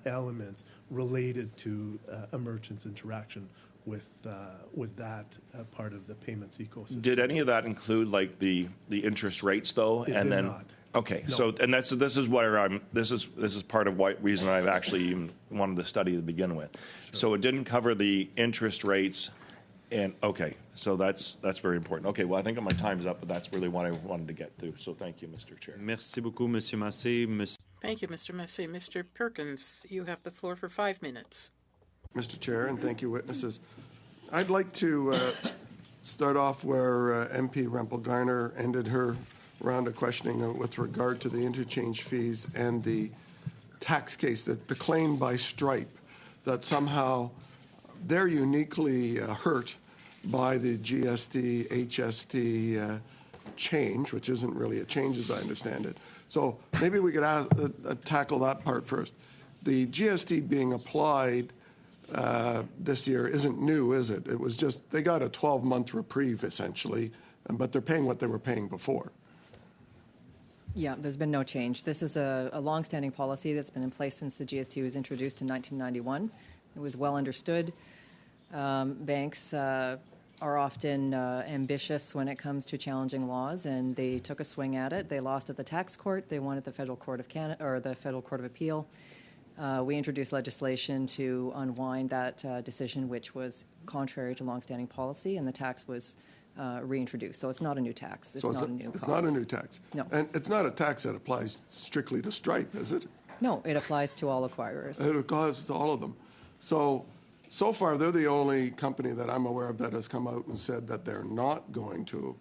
elements related to a merchant's interaction with that part of the payments ecosystem. Did any of that include like the interest rates though? It and did then not. Okay, No. so and this is where this is part of why reason I've actually even wanted to study to begin with. Sure. So it didn't cover the interest rates, and okay, so that's very important. Okay, well I think my time's up, but that's really what I wanted to get to. So thank you, Mr. Chair. Merci beaucoup, Monsieur Massé. Thank you, Mr. Massé. Mr. Perkins, you have the floor for 5 minutes. Mr. Chair, and thank you, witnesses. I'd like to start off where MP Rempel-Garner ended her round of questioning with regard to the interchange fees and the tax case, the claim by Stripe that somehow they're uniquely hurt by the GST, HST change, which isn't really a change as I understand it. So maybe we could tackle that part first. The GST being applied this year isn't new, is it? It was just, they got a 12-month reprieve, essentially, but they're paying what they were paying before. Yeah, there's been no change. This is a long-standing policy that's been in place since the GST was introduced in 1991. It was well understood. Banks are often ambitious when it comes to challenging laws, and they took a swing at it. They lost at the tax court. They won at the Federal Court of Canada, or the Federal Court of Appeal. We introduced legislation to unwind that decision, which was contrary to longstanding policy, and the tax was reintroduced. So it's not a new tax. It's not a new cost. It's not a new tax. No. And it's not a tax that applies strictly to Stripe, is it? No, it applies to all acquirers. It applies to all of them. So far, they're the only company that I'm aware of that has come out and said that they're not going to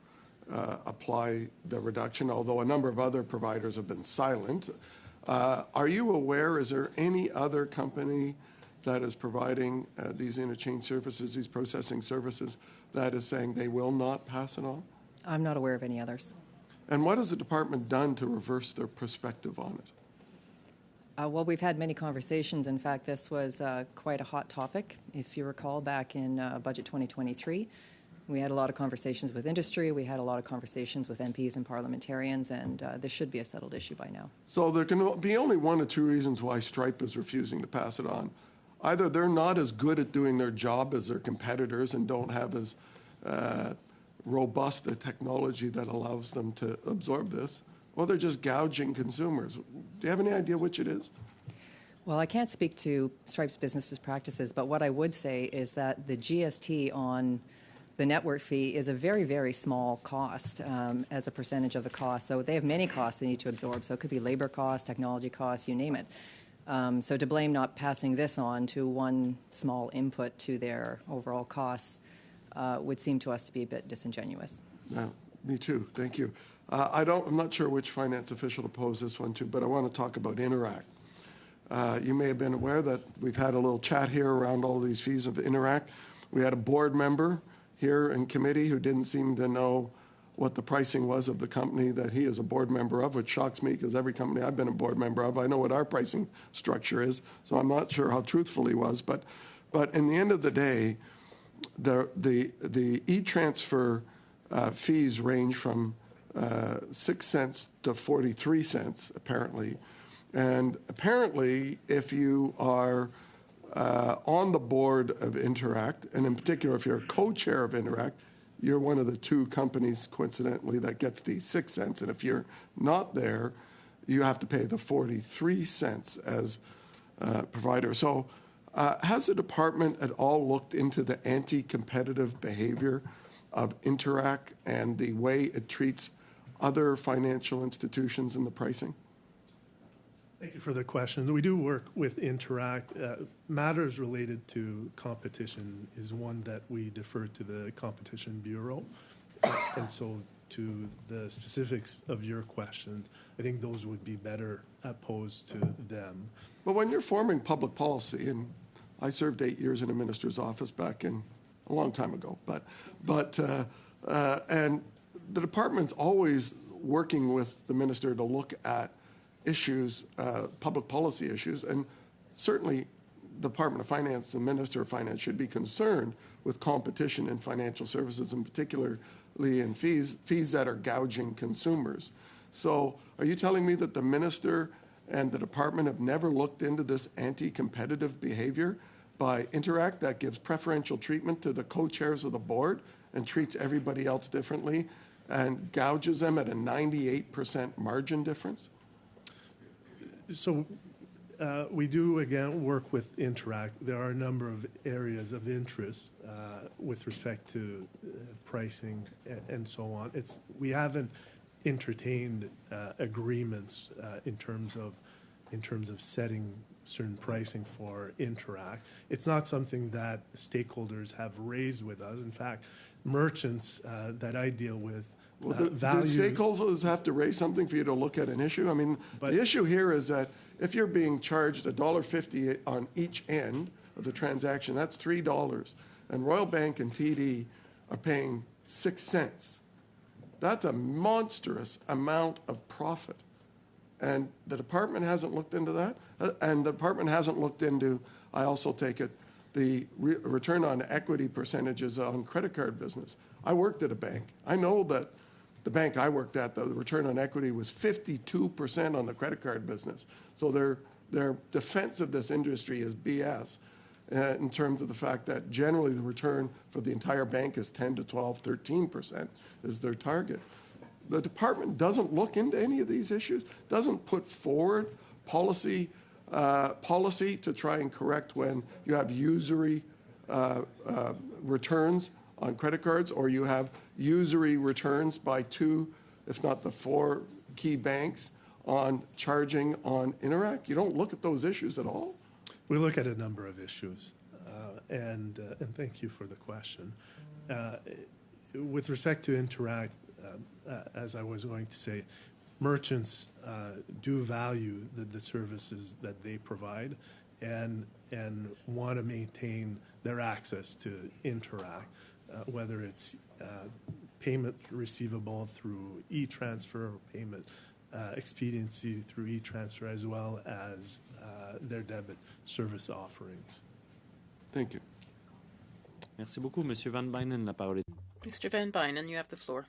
apply the reduction, although a number of other providers have been silent. Are you aware, is there any other company that is providing these interchange services, these processing services, that is saying they will not pass it on? I'm not aware of any others. And what has the department done to reverse their perspective on it? Well, we've had many conversations. In fact, this was quite a hot topic. If you recall, back in Budget 2023, we had a lot of conversations with industry. We had a lot of conversations with MPs and parliamentarians, and this should be a settled issue by now. So there can be only one or two reasons why Stripe is refusing to pass it on. Either they're not as good at doing their job as their competitors and don't have as robust a technology that allows them to absorb this, or they're just gouging consumers. Do you have any idea which it is? Well, I can't speak to Stripe's business practices, but what I would say is that the GST on the network fee is a very, very small cost as a percentage of the cost. So they have many costs they need to absorb. So it could be labor costs, technology costs, you name it. So to blame not passing this on to one small input to their overall costs would seem to us to be a bit disingenuous. Yeah, me too. Thank you. I'm not sure which finance official to pose this one to, but I want to talk about Interac. You may have been aware that we've had a little chat here around all of these fees of Interac. We had a board member here in committee who didn't seem to know what the pricing was of the company that he is a board member of, which shocks me because every company I've been a board member of, I know what our pricing structure is. So I'm not sure how truthful he was. But in the end of the day, the e-transfer fees range from 6 cents to 43 cents, apparently. And apparently, if you are on the board of Interact, and in particular, if you're a co-chair of Interact, you're one of the two companies, coincidentally, that gets the 6 cents. And if you're not there, you have to pay the 43 cents as provider. So has the department at all looked into the anti-competitive behavior of Interact and the way it treats other financial institutions in the pricing? Thank you for the question. We do work with Interact. Matters related to competition is one that we defer to the Competition Bureau. And so to the specifics of your question, I think those would be better posed to them. But when you're forming public policy, and I served 8 years in a minister's office back in a long time ago, and the department's always working with the minister to look at issues, public policy issues, and certainly the Department of Finance and Minister of Finance should be concerned with competition in financial services, and particularly in fees that are gouging consumers. So are you telling me that the minister and the department have never looked into this anti-competitive behavior by Interact that gives preferential treatment to the co-chairs of the board and treats everybody else differently and gouges them at a 98% margin difference? So we do, again, work with Interact. There are a number of areas of interest with respect to pricing and so on. We haven't entertained agreements in terms of setting certain pricing for Interact. It's not something that stakeholders have raised with us. In fact, merchants that I deal with value. Do stakeholders have to raise something for you to look at an issue? I mean, the issue here is that if you're being charged $1.50 on each end of the transaction, that's $3. And Royal Bank and TD are paying 6 cents. That's a monstrous amount of profit. And the department hasn't looked into that. And the department hasn't looked into, I also take it, the return on equity percentages on credit card business. I worked at a bank. I know that the bank I worked at, the return on equity was 52% on the credit card business. So their defense of this industry is BS in terms of the fact that generally the return for the entire bank is 10 to 12, 13% is their target. The department doesn't look into any of these issues, doesn't put forward policy to try and correct when you have usury returns on credit cards, or you have usury returns by 2, if not the 4 key banks on charging on Interact. You don't look at those issues at all? We look at a number of issues, and thank you for the question. With respect to Interact, as I was going to say, merchants do value the services that they provide and want to maintain their access to Interact, whether it's payment receivable through e-transfer or payment expediency through e-transfer, as well as their debit service offerings. Thank you. Merci beaucoup. Monsieur Van Bynen, la parole est. Mr. Van Bynen, you have the floor.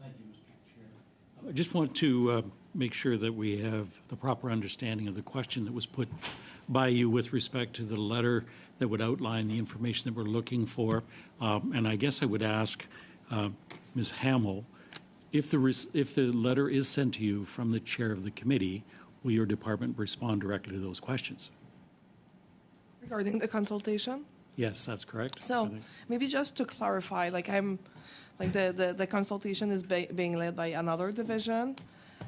Thank you, Mr. Chair. I just want to make sure that we have the proper understanding of the question that was put by you with respect to the letter that would outline the information that we're looking for. And I guess I would ask Ms. Hamill, if the letter is sent to you from the chair of the committee, will your department respond directly to those questions? Regarding the consultation? Yes, that's correct. So maybe just to clarify, the consultation is being led by another division,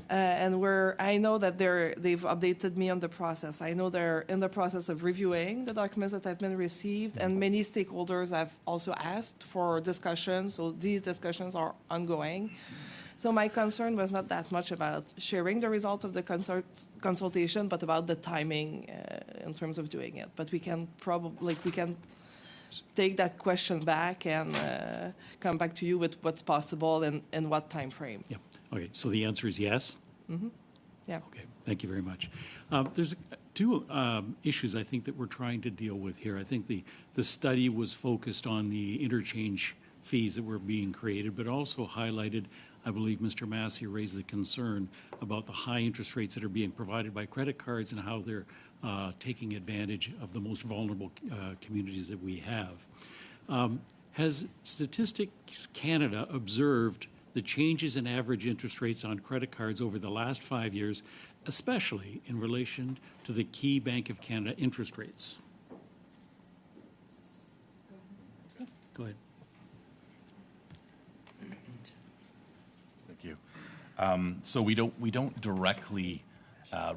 and I know that they've updated me on the process. I know they're in the process of reviewing the documents that have been received, and many stakeholders have also asked for discussions. So these discussions are ongoing. So my concern was not that much about sharing the results of the consultation, but about the timing in terms of doing it. But we can take that question back and come back to you with what's possible and what time frame. Yeah. Okay. So the answer is yes? Yeah. Okay. Thank you very much. There's two issues I think that we're trying to deal with here. I think the study was focused on the interchange fees that were being created, but also highlighted, I believe Mr. Massey raised the concern about the high interest rates that are being provided by credit cards and how they're taking advantage of the most vulnerable communities that we have. Has Statistics Canada observed the changes in average interest rates on credit cards over the last 5 years, especially in relation to the key Bank of Canada interest rates? Go ahead. Thank you. So we don't directly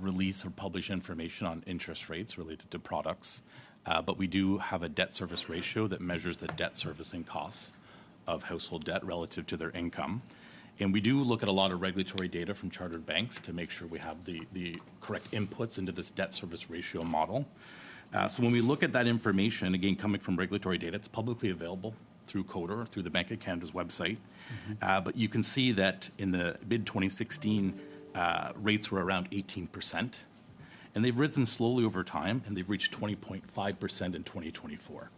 release or publish information on interest rates related to products, but we do have a debt service ratio that measures the debt servicing costs of household debt relative to their income. And we do look at a lot of regulatory data from chartered banks to make sure we have the correct inputs into this debt service ratio model. So when we look at that information, again, coming from regulatory data, it's publicly available through CODER, through the Bank of Canada's website. But you can see that in the mid-2016, rates were around 18%. And they've risen slowly over time, and they've reached 20.5% in 2024.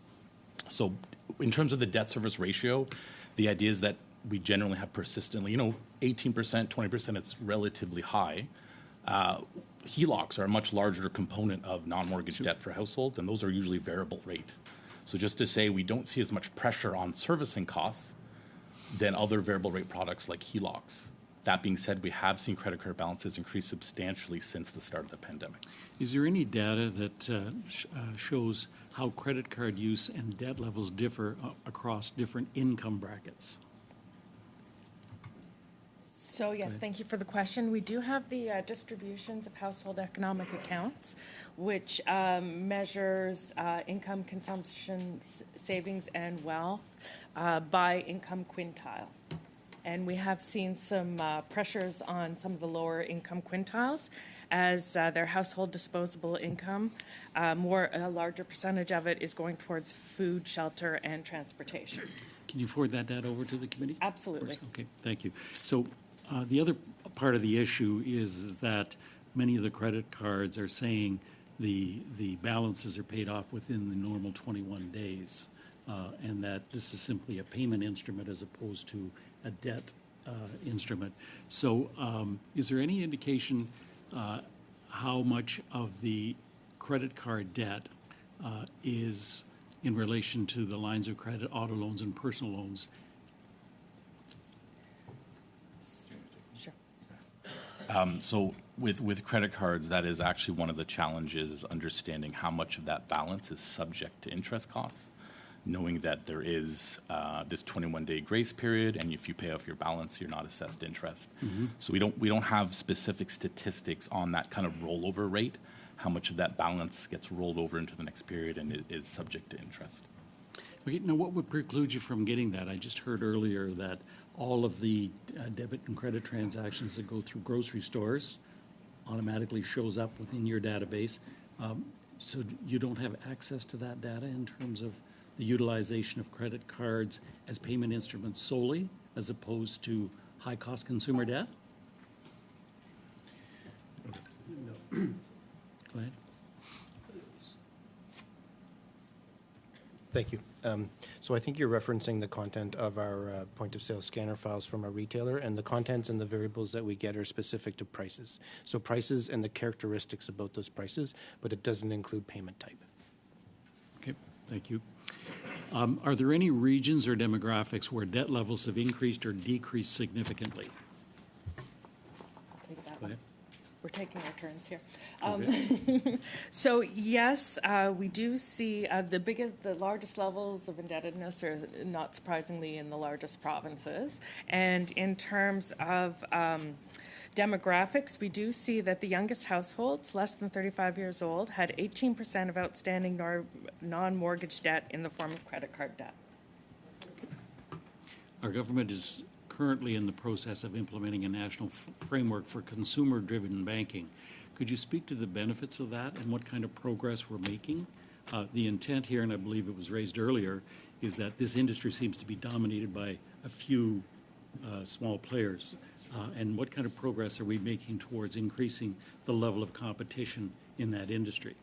So in terms of the debt service ratio, the idea is that we generally have persistently, 18%, 20%, it's relatively high. HELOCs are a much larger component of non-mortgage debt for households, and those are usually variable rate. So just to say we don't see as much pressure on servicing costs than other variable rate products like HELOCs. That being said, we have seen credit card balances increase substantially since the start of the pandemic. Is there any data that shows how credit card use and debt levels differ across different income brackets? So yes, thank you for the question. We do have the distributions of household economic accounts, which measures income, consumption, savings, and wealth by income quintile. And we have seen some pressures on some of the lower income quintiles as their household disposable income, a larger percentage of it is going towards food, shelter, and transportation. Can you forward that data over to the committee? Absolutely. Okay, thank you. So the other part of the issue is that many of the credit cards are saying the balances are paid off within the normal 21 days, and that this is simply a payment instrument as opposed to a debt instrument. So is there any indication how much of the credit card debt is in relation to the lines of credit, auto loans, and personal loans? So with credit cards, that is actually one of the challenges, is understanding how much of that balance is subject to interest costs, knowing that there is this 21-day grace period, and if you pay off your balance, you're not assessed interest. So we don't have specific statistics on that kind of rollover rate, how much of that balance gets rolled over into the next period and is subject to interest. Okay, now what would preclude you from getting that? I just heard earlier that all of the debit and credit transactions that go through grocery stores automatically shows up within your database. So you don't have access to that data in terms of the utilization of credit cards as payment instruments solely, as opposed to high-cost consumer debt? No. Go ahead. Thank you. So I think you're referencing the content of our point-of-sale scanner files from our retailer, and the contents and the variables that we get are specific to prices. So prices and the characteristics about those prices, but it doesn't include payment type. Okay, thank you. Are there any regions or demographics where debt levels have increased or decreased significantly? Take that Go ahead. We're taking our turns here. Okay. So yes, we do see the largest levels of indebtedness are not surprisingly in the largest provinces. And in terms of demographics, we do see that the youngest households, less than 35 years old, had 18% of outstanding non-mortgage debt in the form of credit card debt. Our government is currently in the process of implementing a national framework for consumer-driven banking. Could you speak to the benefits of that and what kind of progress we're making The intent here, and I believe it was raised earlier, is that this industry seems to be dominated by a few small players. And what kind of progress are we making towards increasing the level of competition in that industry?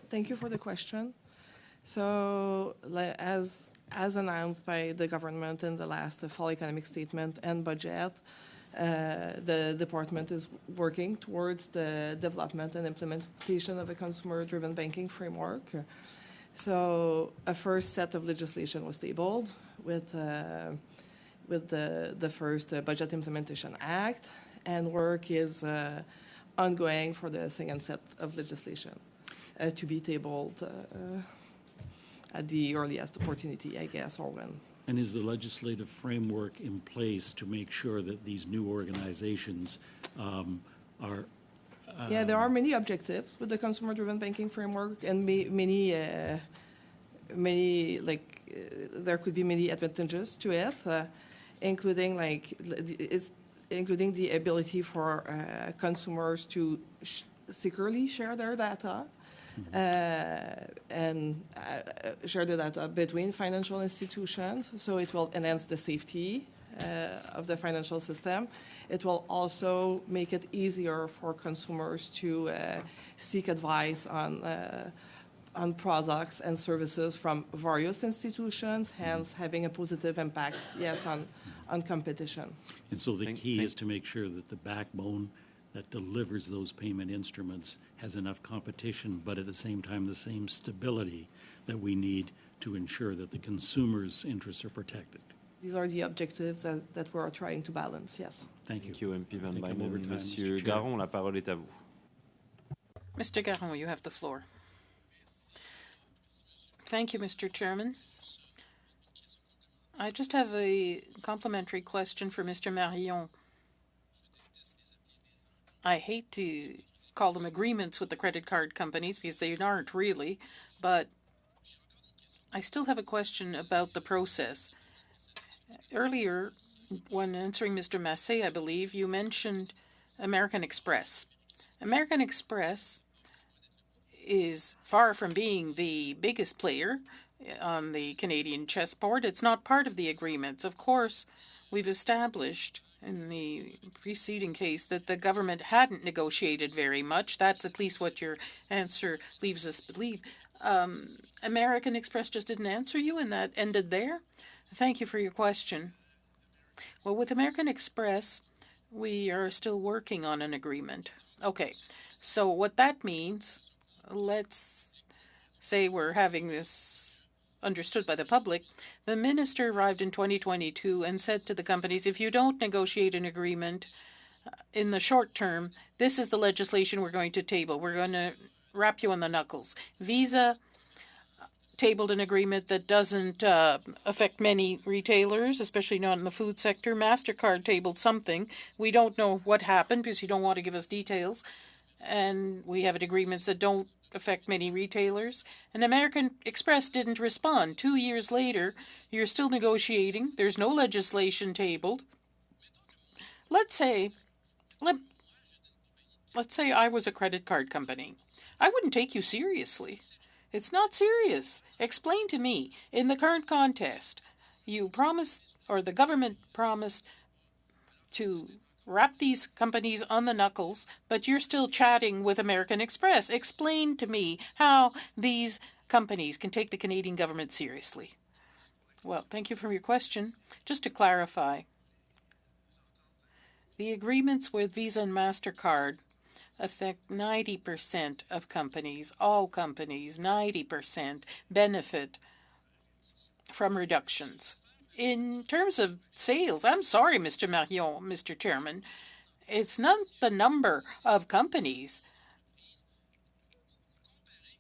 Thank you for the question. So, as announced by the government in the last fall economic statement and budget, the department is working towards the development and implementation of a consumer-driven banking framework. So, a first set of legislation was tabled with the first Budget Implementation Act, and work is ongoing for the second set of legislation to be tabled at the earliest opportunity, I guess, or when. And is the legislative framework in place to make sure that these new organizations are? Yeah, there are many objectives with the consumer-driven banking framework, and many there could be many advantages to it, including including the ability for consumers to securely share their data. And share the data between financial institutions, so it will enhance the safety of the financial system. It will also make it easier for consumers to seek advice on products and services from various institutions, hence having a positive impact, yes, on competition. And so the key is to make sure that the backbone that delivers those payment instruments has enough competition, but at the same time, the same stability that we need to ensure that the consumer's interests are protected. These are the objectives that we are trying to balance, yes. Thank you. Thank you, MP Van I think I'm over Bynen. time, Monsieur Mr. Chair. Garon, la parole est à vous. Mr. Garon, you have the floor. Thank you, Mr. Chairman. I just have a complimentary question for Mr. Marion. I hate to call them agreements with the credit card companies because they aren't really, but I still have a question about the process. Earlier, when answering Mr. Massé, I believe, you mentioned American Express. American Express is far from being the biggest player on the Canadian chessboard. It's not part of the agreements. Of course, we've established in the preceding case that the government hadn't negotiated very much. That's at least what your answer leaves us believe. American Express just didn't answer you, and that ended there? Thank you for your question. Well, with American Express, we are still working on an agreement. Okay, so what that means, let's say we're having this understood by the public. The minister arrived in 2022 and said to the companies, if you don't negotiate an agreement in the short term, this is the legislation we're going to table. We're going to wrap you on the knuckles. Visa tabled an agreement that doesn't affect many retailers, especially not in the food sector. MasterCard tabled something. We don't know what happened because you don't want to give us details. And we have agreements that don't affect many retailers. And American Express didn't respond. 2 years later, you're still negotiating. There's no legislation tabled. Let's say I was a credit card company. I wouldn't take you seriously. It's not serious. Explain to me, in the current contest, you promised, or the government promised, to wrap these companies on the knuckles, but you're still chatting with American Express. Explain to me how these companies can take the Canadian government seriously. Well, thank you for your question. Just to clarify, the agreements with Visa and MasterCard affect 90% of companies, all companies, 90% benefit from reductions. In terms of sales, I'm sorry, Mr. Marion, Mr. Chairman, it's not the number of companies.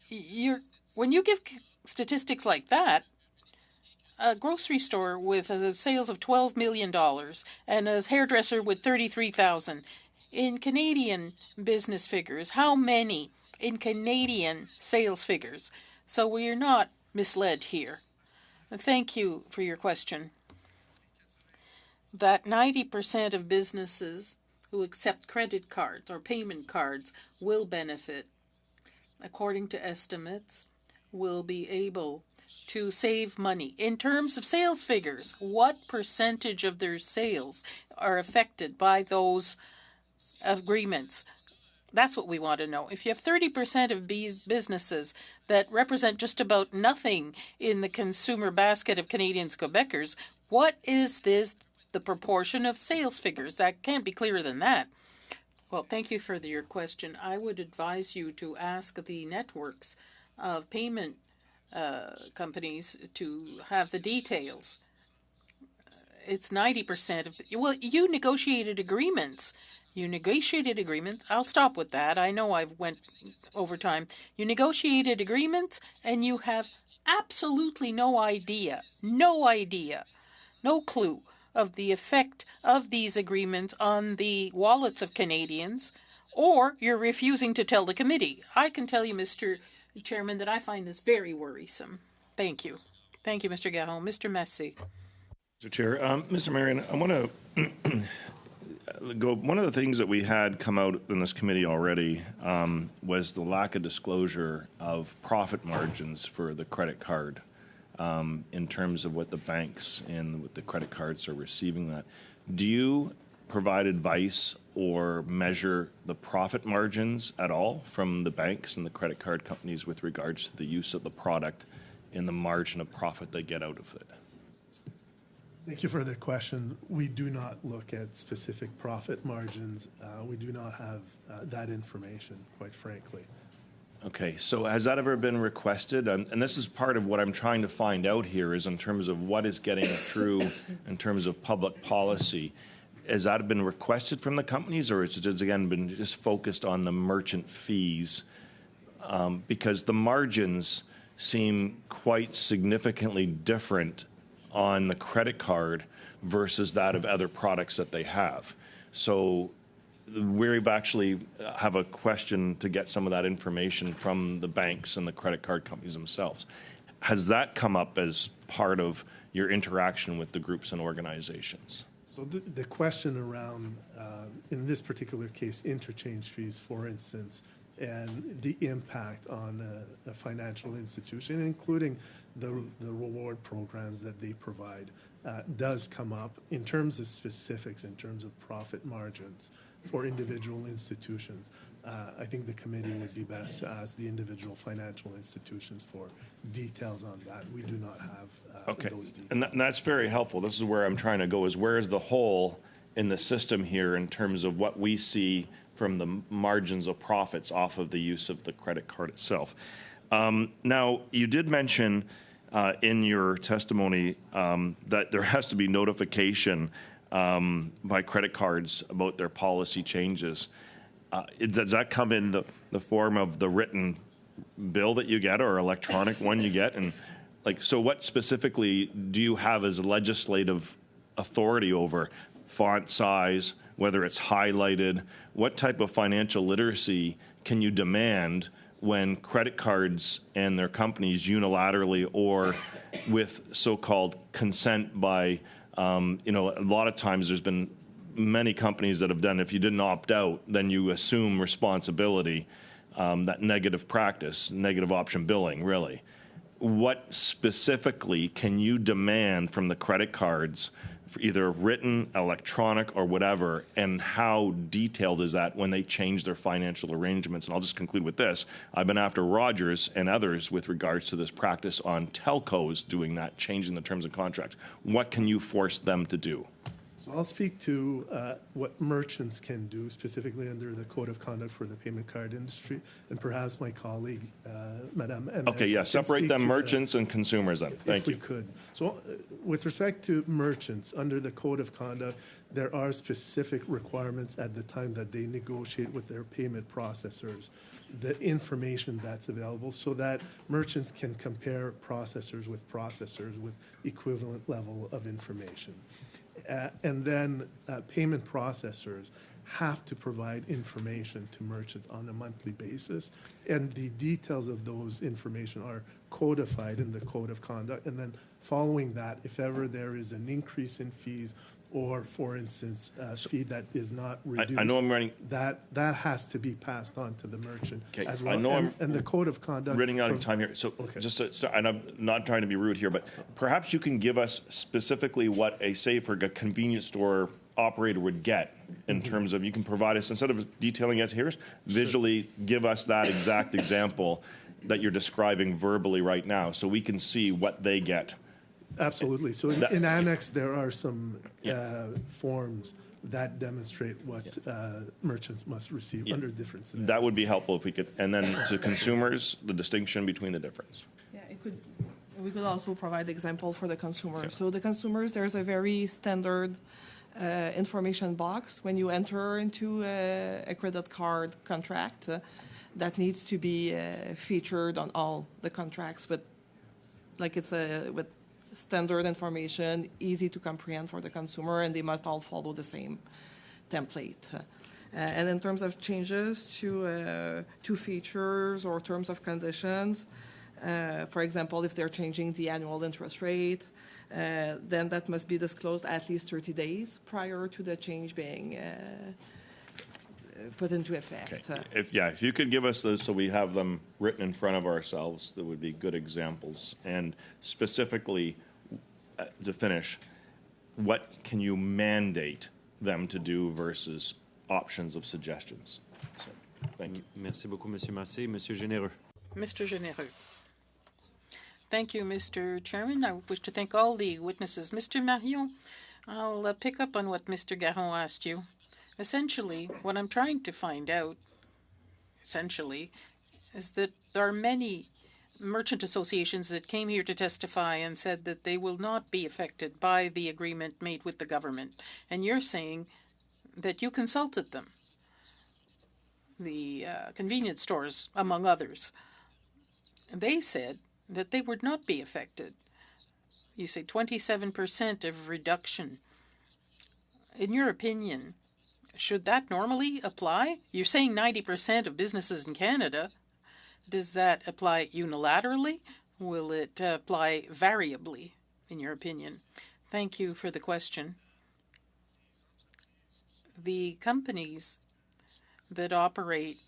When you give statistics like that, a grocery store with sales of $12 million and a hairdresser with 33,000, in Canadian business figures, how many in Canadian sales figures? So we are not misled here. Thank you for your question. That 90% of businesses who accept credit cards or payment cards will benefit. according to estimates, will be able to save money. In terms of sales figures, what percentage of their sales are affected by those agreements? That's what we want to know. If you have 30% of businesses that represent just about nothing in the consumer basket of Canadians, Quebecers, what is the proportion of sales figures? That can't be clearer than that. Well, thank you for your question. I would advise you to ask the networks of payment companies to have the details. It's 90% of, well, you negotiated agreements. I'll stop with that. I know I've went over time. You negotiated agreements and you have absolutely no idea, no clue of the effect of these agreements on the wallets of Canadians, or you're refusing to tell the committee. I can tell you, Mr. Chairman, that I find this very worrisome. Thank you. Thank you, Mr. Gajon. Mr. Massey. Mr. Chair, Mr. Marion, I want to go. One of the things that we had come out in this committee already was the lack of disclosure of profit margins for the credit card in terms of what the banks and what the credit cards are receiving that. Do you provide advice or measure the profit margins at all from the banks and the credit card companies with regards to the use of the product and the margin of profit they get out of it? Thank you for the question. We do not look at specific profit margins. We do not have that information, quite frankly. Okay, so has that ever been requested? And this is part of what I'm trying to find out here is in terms of what is getting through in terms of public policy. Has that been requested from the companies, or has it again been just focused on the merchant fees? Because the margins seem quite significantly different on the credit card versus that of other products that they have. So we've actually have a question to get some of that information from the banks and the credit card companies themselves. Has that come up as part of your interaction with the groups and organizations? So the question around, in this particular case, interchange fees, for instance, and the impact on a financial institution, including the reward programs that they provide, does come up in terms of specifics, in terms of profit margins for individual institutions. I think the committee would be best to ask the individual financial institutions for details on that. We do not have those details. And that's very helpful. This is where I'm trying to go, is where is the hole in the system here in terms of what we see from the margins of profits off of the use of the credit card itself. Now, you did mention in your testimony that there has to be notification by credit cards about their policy changes. Does that come in the form of the written bill that you get or electronic one you get? And so what specifically do you have as legislative authority over font size, whether it's highlighted? What type of financial literacy can you demand when credit cards and their companies unilaterally or with so-called consent by, a lot of times there's been many companies that have done, if you didn't opt out, then you assume responsibility, that negative practice, negative option billing, really. What specifically can you demand from the credit cards, for either written, electronic, or whatever, and how detailed is that when they change their financial arrangements? And I'll just conclude with this. I've been after Rogers and others with regards to this practice on telcos doing that, changing the terms of contract. What can you force them to do? So I'll speak to what merchants can do, specifically under the Code of Conduct for the payment card industry, and perhaps my colleague, Madame Emmet. Okay, yeah, separate them, merchants and consumers then. Thank you. If we could. So with respect to merchants, under the Code of Conduct, there are specific requirements at the time that they negotiate with their payment processors, the information that's available so that merchants can compare processors with equivalent level of information. And then payment processors have to provide information to merchants on a monthly basis. And the details of those information are codified in the Code of Conduct. And then following that, if ever there is an increase in fees or, for instance, a fee that is not reduced. I know I'm running. That has to be passed on to the merchant Okay, as I well. know and the code of conduct. Running out of time here. So Okay. and I'm not trying to be rude here, but perhaps you can give us specifically what say for a convenience store operator would get in terms of, you can provide us, instead of detailing it here, visually give us that exact example that you're describing verbally right now, so we can see what they get. Absolutely. So in Annex, there are some forms that demonstrate what merchants must receive under different scenarios. That would be helpful if we could, and then to consumers, the distinction between the difference. Yeah, we could also provide example for the consumers. So the consumers, there's a very standard information box when you enter into a credit card contract that needs to be featured on all the contracts, but like it's with standard information, easy to comprehend for the consumer, and they must all follow the same template. And in terms of changes to features or terms of conditions, for example, if they're changing the annual interest rate, then that must be disclosed at least 30 days prior to the change being put into effect. Okay. If you could give us those so we have them written in front of ourselves, that would be good examples. And specifically, to finish, what can you mandate them to do versus options of suggestions? So, thank you. Merci beaucoup, Monsieur Massé. Monsieur Généreux. Mr. Généreux. Thank you, Mr. Chairman. I wish to thank all the witnesses. Mr. Marion, I'll pick up on what Mr. Garon asked you. Essentially, what I'm trying to find out, is that there are many merchant associations that came here to testify and said that they will not be affected by the agreement made with the government. And you're saying that you consulted them, the convenience stores, among others. And they said that they would not be affected. You say 27% of reduction. In your opinion, should that normally apply? You're saying 90% of businesses in Canada. Does that apply unilaterally? Will it apply variably, in your opinion? Thank you for the question. The companies that operate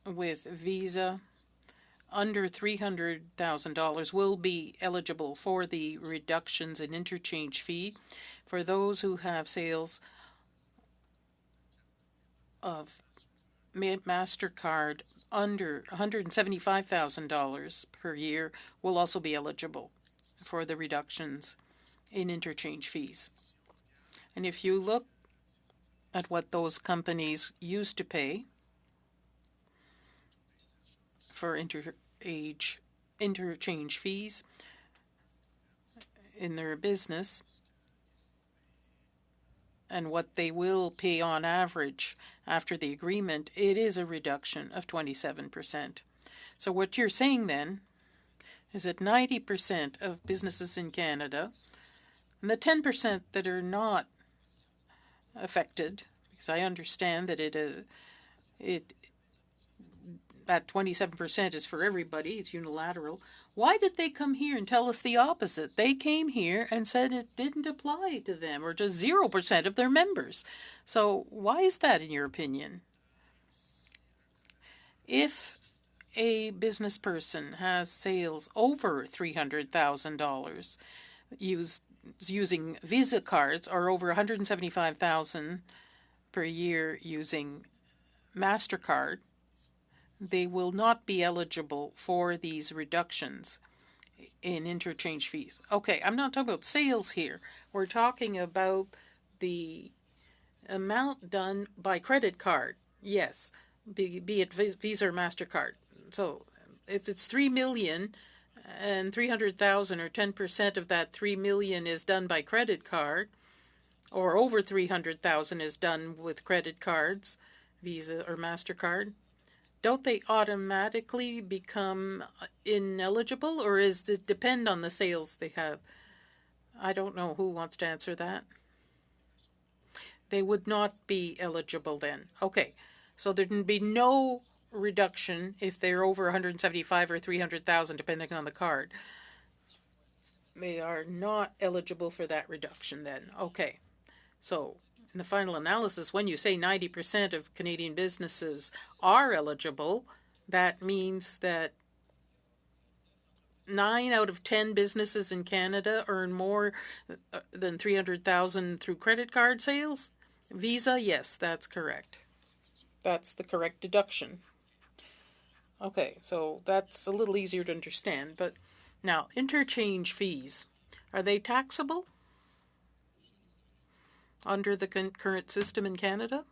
with Visa under $300,000 will be eligible for the reductions in interchange fee. For those who have sales of MasterCard under $175,000 per year will also be eligible for the reductions in interchange fees. And if you look at what those companies used to pay for interchange fees in their business, and what they will pay on average after the agreement, it is a reduction of 27%. So what you're saying then is that 90% of businesses in Canada, and the 10% that are not affected, because I understand that that 27% is for everybody, it's unilateral. Why did they come here and tell us the opposite? They came here and said it didn't apply to them, or to 0% of their members. So why is that, in your opinion? If a business person has sales over $300,000 using Visa cards, or over $175,000 per year using MasterCard, they will not be eligible for these reductions in interchange fees. Okay, I'm not talking about sales here. We're talking about the amount done by credit card. Yes, be it Visa or MasterCard. So if it's $3 million and $300,000 or 10% of that $3 million is done by credit card, or over $300,000 is done with credit cards, Visa or MasterCard, don't they automatically become ineligible, or does it depend on the sales they have? I don't know who wants to answer that. They would not be eligible then. Okay, so there'd be no reduction if they're over 175 or 300,000, depending on the card. They are not eligible for that reduction then. Okay. So in the final analysis, when you say 90% of Canadian businesses are eligible, that means that 9 out of 10 businesses in Canada earn more than 300,000 through credit card sales. Visa, yes, that's correct. That's the correct deduction. Okay, so that's a little easier to understand. But now, interchange fees, are they taxable under the current system in Canada?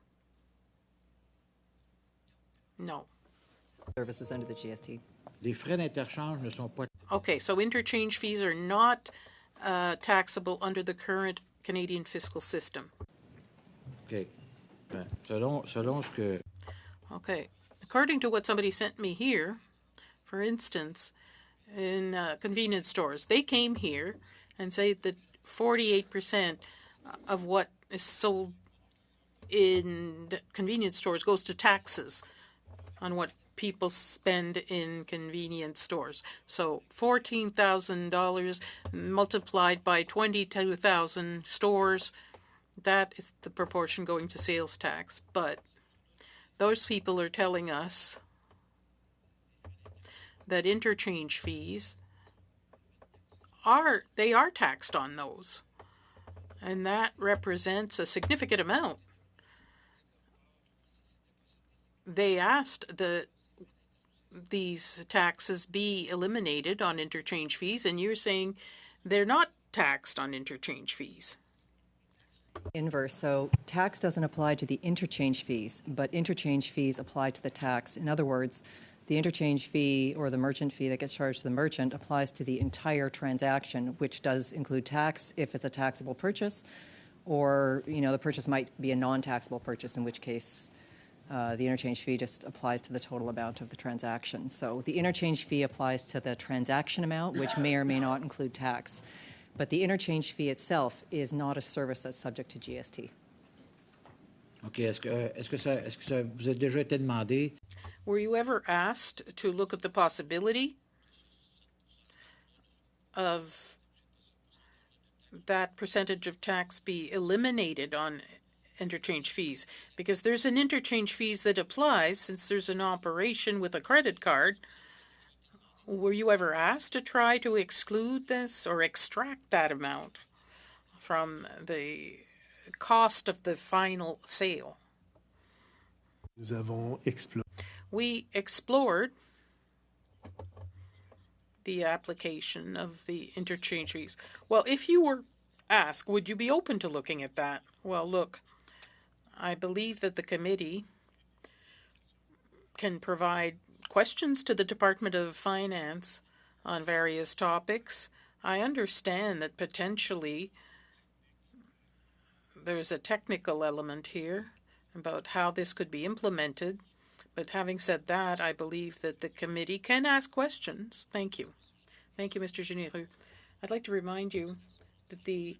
No. Services under the GST. Les frais d'interchange ne sont pas. Okay, so interchange fees are not taxable under the current Canadian fiscal system. OK. Selon ce que. Okay, according to what somebody sent me here, for instance, in convenience stores, they came here and say that 48% of what is sold in convenience stores goes to taxes on what people spend in convenience stores. So $14,000 multiplied by 22,000 stores, that is the proportion going to sales tax. But those people are telling us that interchange fees are taxed on those. And that represents a significant amount. They asked that these taxes be eliminated on interchange fees, and you're saying they're not taxed on interchange fees. Inverse. So tax doesn't apply to the interchange fees, but interchange fees apply to the tax. In other words, the interchange fee or the merchant fee that gets charged to the merchant applies to the entire transaction, which does include tax if it's a taxable purchase, or the purchase might be a non-taxable purchase, in which case the interchange fee just applies to the total amount of the transaction. So the interchange fee applies to the transaction amount, which may or may not include tax. But the interchange fee itself is not a service that's subject to GST. OK. Est-ce que ça vous a déjà été demandé? Were you ever asked to look at the possibility of that percentage of tax be eliminated on interchange fees? Because there's an interchange fees that applies since there's an operation with a credit card. Were you ever asked to try to exclude this or extract that amount from the cost of the final sale? Nous avons exploré. We explored the application of the interchange fees. Well, if you were asked, would you be open to looking at that? Well, look, I believe that the committee can provide questions to the Department of Finance on various topics. I understand that potentially there's a technical element here about how this could be implemented. But having said that, I believe that the committee can ask questions. Thank you. Thank you, Mr. Généreux. I'd like to remind you that the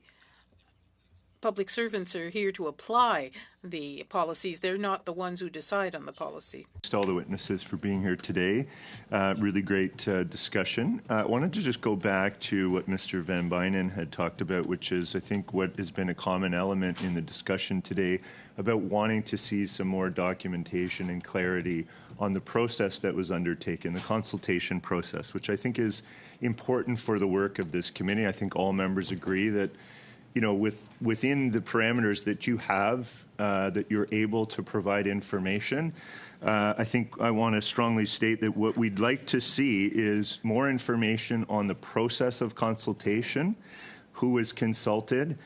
public servants are here to apply the policies. They're not the ones who decide on the policy. Thanks to all the witnesses for being here today. Really great discussion. I wanted to just go back to what Mr. Van Bynen had talked about, which is, I think, what has been a common element in the discussion today about wanting to see some more documentation and clarity on the process that was undertaken, the consultation process, which I think is important for the work of this committee. I think all members agree that within the parameters that you have, that you're able to provide information. I think I want to strongly state that what we'd like to see is more information on the process of consultation, who was consulted,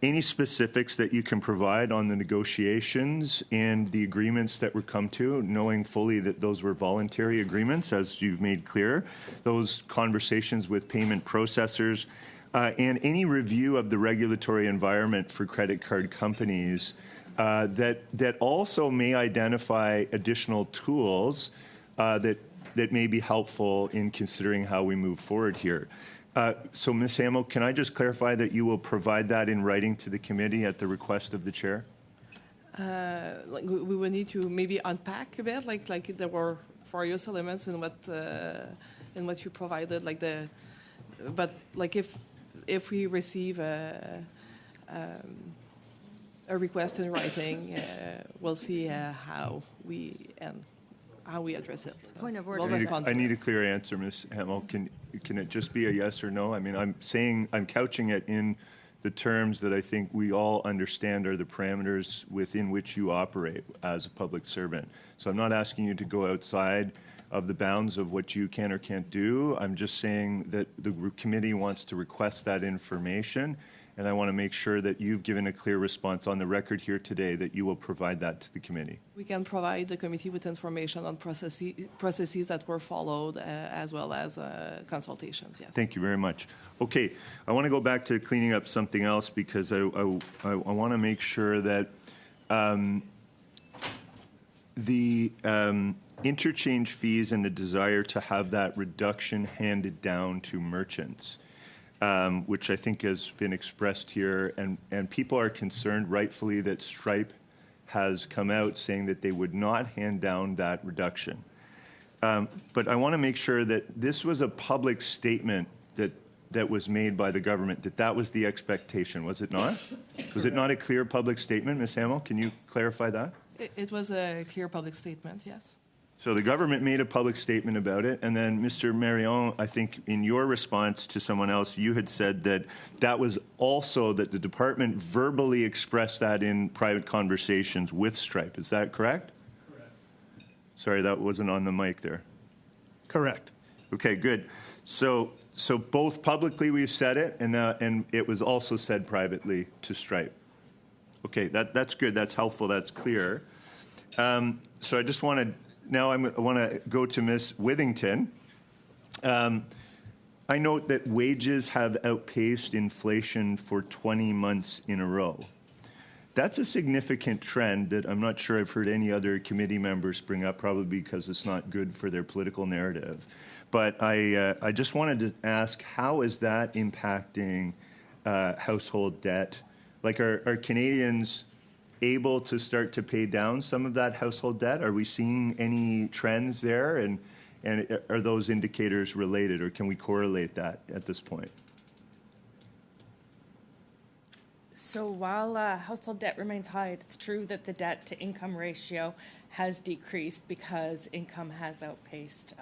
any specifics that you can provide on the negotiations and the agreements that were come to, knowing fully that those were voluntary agreements, as you've made clear, those conversations with payment processors, and any review of the regulatory environment for credit card companies that also may identify additional tools that may be helpful in considering how we move forward here. So, Ms. Hamill, can I just clarify that you will provide that in writing to the committee at the request of the chair? We will need to maybe unpack a bit, like there were various elements in what you provided, but if if we receive a request in writing, we'll see how we address it. Point of We'll order. respond to I need it. a clear answer, Ms. Hamel. Can it just be a yes or no? I mean, I'm couching it in the terms that I think we all understand are the parameters within which you operate as a public servant. So I'm not asking you to go outside of the bounds of what you can or can't do. I'm just saying that the committee wants to request that information, and I want to make sure that you've given a clear response on the record here today that you will provide that to the committee. We can provide the committee with information on processes that were followed, as well as consultations, yes. Thank you very much. Okay, I want to go back to cleaning up something else because I want to make sure that the interchange fees and the desire to have that reduction handed down to merchants, which I think has been expressed here, and people are concerned rightfully that Stripe has come out saying that they would not hand down that reduction. But I want to make sure that this was a public statement that was made by the government, that was the expectation, was it not? Was it not a clear public statement, Ms. Hamel? Can you clarify that? It was a clear public statement, yes. So the government made a public statement about it, and then Mr. Marion, I think in your response to someone else, you had said that that was also that the department verbally expressed that in private conversations with Stripe. Is that correct? Correct. Sorry, that wasn't on the mic there. Correct. Okay, good. So both publicly we've said it, and it was also said privately to Stripe. Okay, that's good. That's helpful. That's clear. So I just want to. Now I want to go to Ms. Withington. I note that wages have outpaced inflation for 20 months in a row. That's a significant trend that I'm not sure I've heard any other committee members bring up, probably because it's not good for their political narrative. But I just wanted to ask, how is that impacting household debt? Like, are Canadians able to start to pay down some of that household debt? Are we seeing any trends there? And are those indicators related, or can we correlate that at this point? So while household debt remains high, it's true that the debt-to-income ratio has decreased because income has outpaced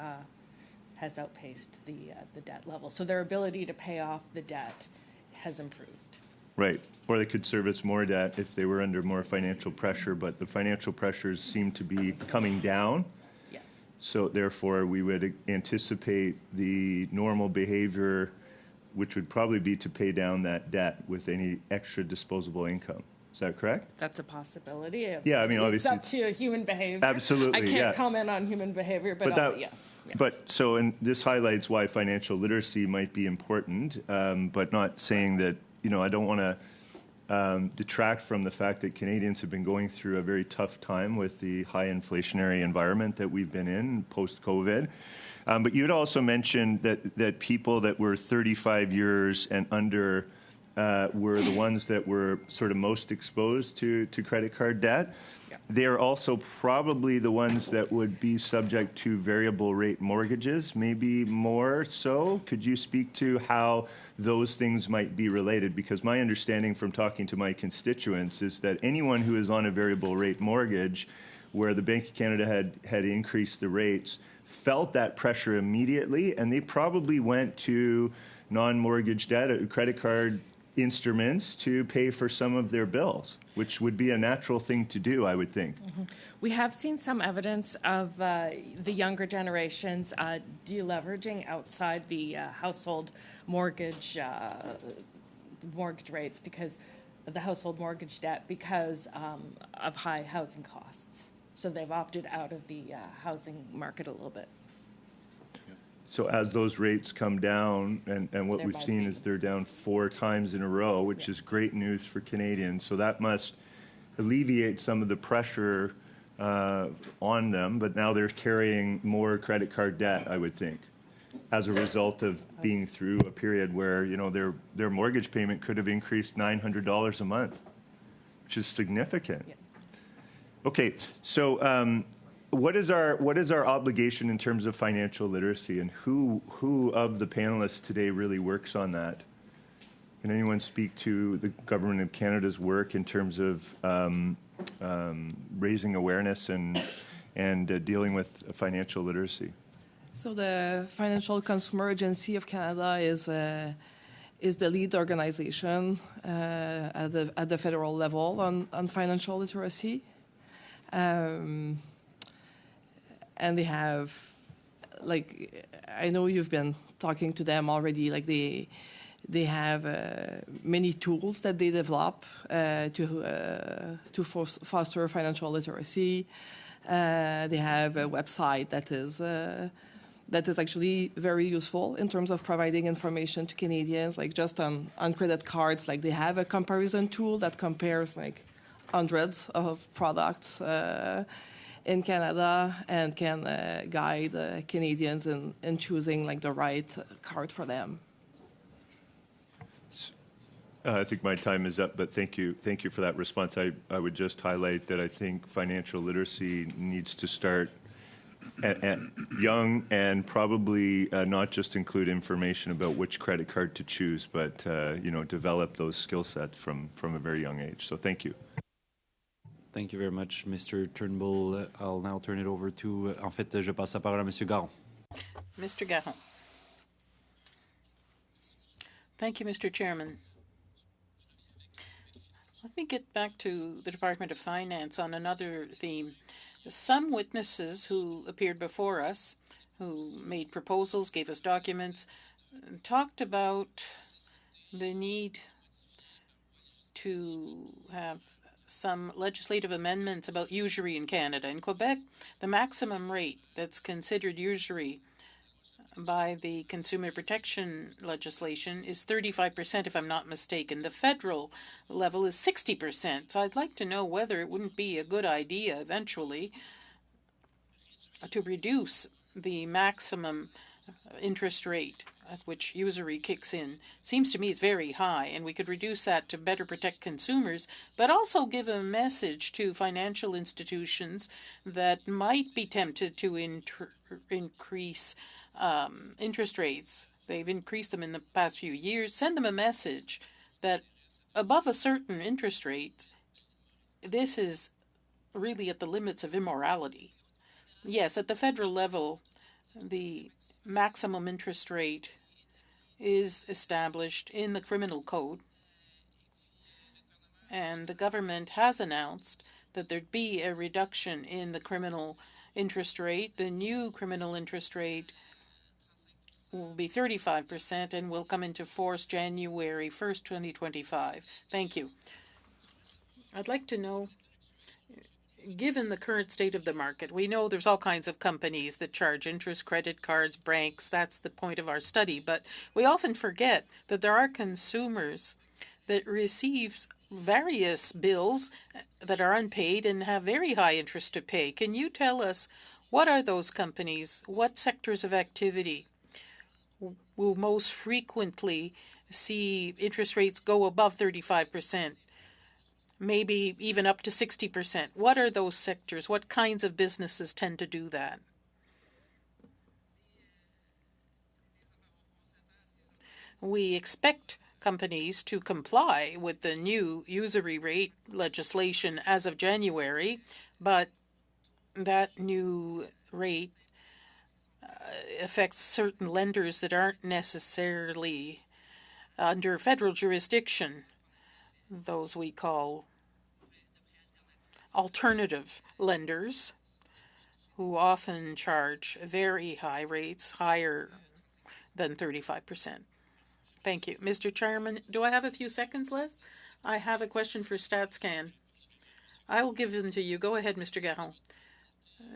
the debt level. So their ability to pay off the debt has improved. Right. Or they could service more debt if they were under more financial pressure, but the financial pressures seem to be coming down. Yes. So therefore, we would anticipate the normal behavior, which would probably be to pay down that debt with any extra disposable income. Is that correct? That's a possibility. Yeah, I mean, obviously it's up to human behavior. Absolutely, I can't yeah. comment on human behavior, but yes. But so, and this highlights why financial literacy might be important, but not saying that, I don't want to detract from the fact that Canadians have been going through a very tough time with the high inflationary environment that we've been in post-COVID. But you'd also mentioned that people that were 35 years and under were the ones that were sort of most exposed to credit card debt. Yeah. They're also probably the ones that would be subject to variable rate mortgages, maybe more so. Could you speak to how those things might be related? Because my understanding from talking to my constituents is that anyone who is on a variable rate mortgage where the Bank of Canada had increased the rates felt that pressure immediately, and they probably went to non-mortgage debt, credit card instruments to pay for some of their bills, which would be a natural thing to do, I would think. Mm-hmm. We have seen some evidence of the younger generations deleveraging outside the household mortgage rates because of the household mortgage debt because of high housing costs. So they've opted out of the housing market a little bit. So as those rates come down, and what we've seen is they're down 4 times in a row, which is great news for Canadians. So that must alleviate some of the pressure on them, but now they're carrying more credit card debt, I would think, as a result of being through a period where, their mortgage payment could have increased $900 a month, which is significant. Yeah. Okay, so what is our obligation in terms of financial literacy, and who of the panelists today really works on that? Can anyone speak to the Government of Canada's work in terms of raising awareness and dealing with financial literacy? So the Financial Consumer Agency of Canada is the lead organization at the federal level on financial literacy. And they have, like, I know you've been talking to them already, like they have many tools that they develop to foster financial literacy. They have a website that is actually very useful in terms of providing information to Canadians, like just on credit cards. Like they have a comparison tool that compares like hundreds of products in Canada and can guide Canadians in choosing like the right card for them. I think my time is up, but thank you for that response. I would just highlight that I think financial literacy needs to start at young and probably not just include information about which credit card to choose, but develop those skill sets from a very young age. So thank you. Thank you very much, Mr. Turnbull. I'll now turn it over to, en fait, je passe la parole à Monsieur Garon. Mr. Garon. Thank you, Mr. Chairman. Let me get back to the Department of Finance on another theme. Some witnesses who appeared before us, who made proposals, gave us documents, talked about the need to have some legislative amendments about usury in Canada. In Quebec, the maximum rate that's considered usury by the consumer protection legislation is 35%, if I'm not mistaken. The federal level is 60%. So I'd like to know whether it wouldn't be a good idea eventually to reduce the maximum interest rate at which usury kicks in. Seems to me it's very high, and we could reduce that to better protect consumers, but also give a message to financial institutions that might be tempted to increase interest rates. They've increased them in the past few years. Send them a message that above a certain interest rate, this is really at the limits of immorality. Yes, at the federal level, the maximum interest rate is established in the criminal code, and the government has announced that there'd be a reduction in the criminal interest rate. The new criminal interest rate will be 35% and will come into force January 1st, 2025. Thank you. I'd like to know, given the current state of the market, we know there's all kinds of companies that charge interest, credit cards, banks. That's the point of our study. But we often forget that there are consumers that receive various bills that are unpaid and have very high interest to pay. Can you tell us what are those companies? What sectors of activity will most frequently see interest rates go above 35%? Maybe even up to 60%. What are those sectors? What kinds of businesses tend to do that? We expect companies to comply with the new usury rate legislation as of January, but that new rate affects certain lenders that aren't necessarily under federal jurisdiction, those we call alternative lenders, who often charge very high rates, higher than 35%. Thank you. Mr. Chairman, do I have a few seconds left? I have a question for StatsCan. I will give them to you. Go ahead, Mr. Garon.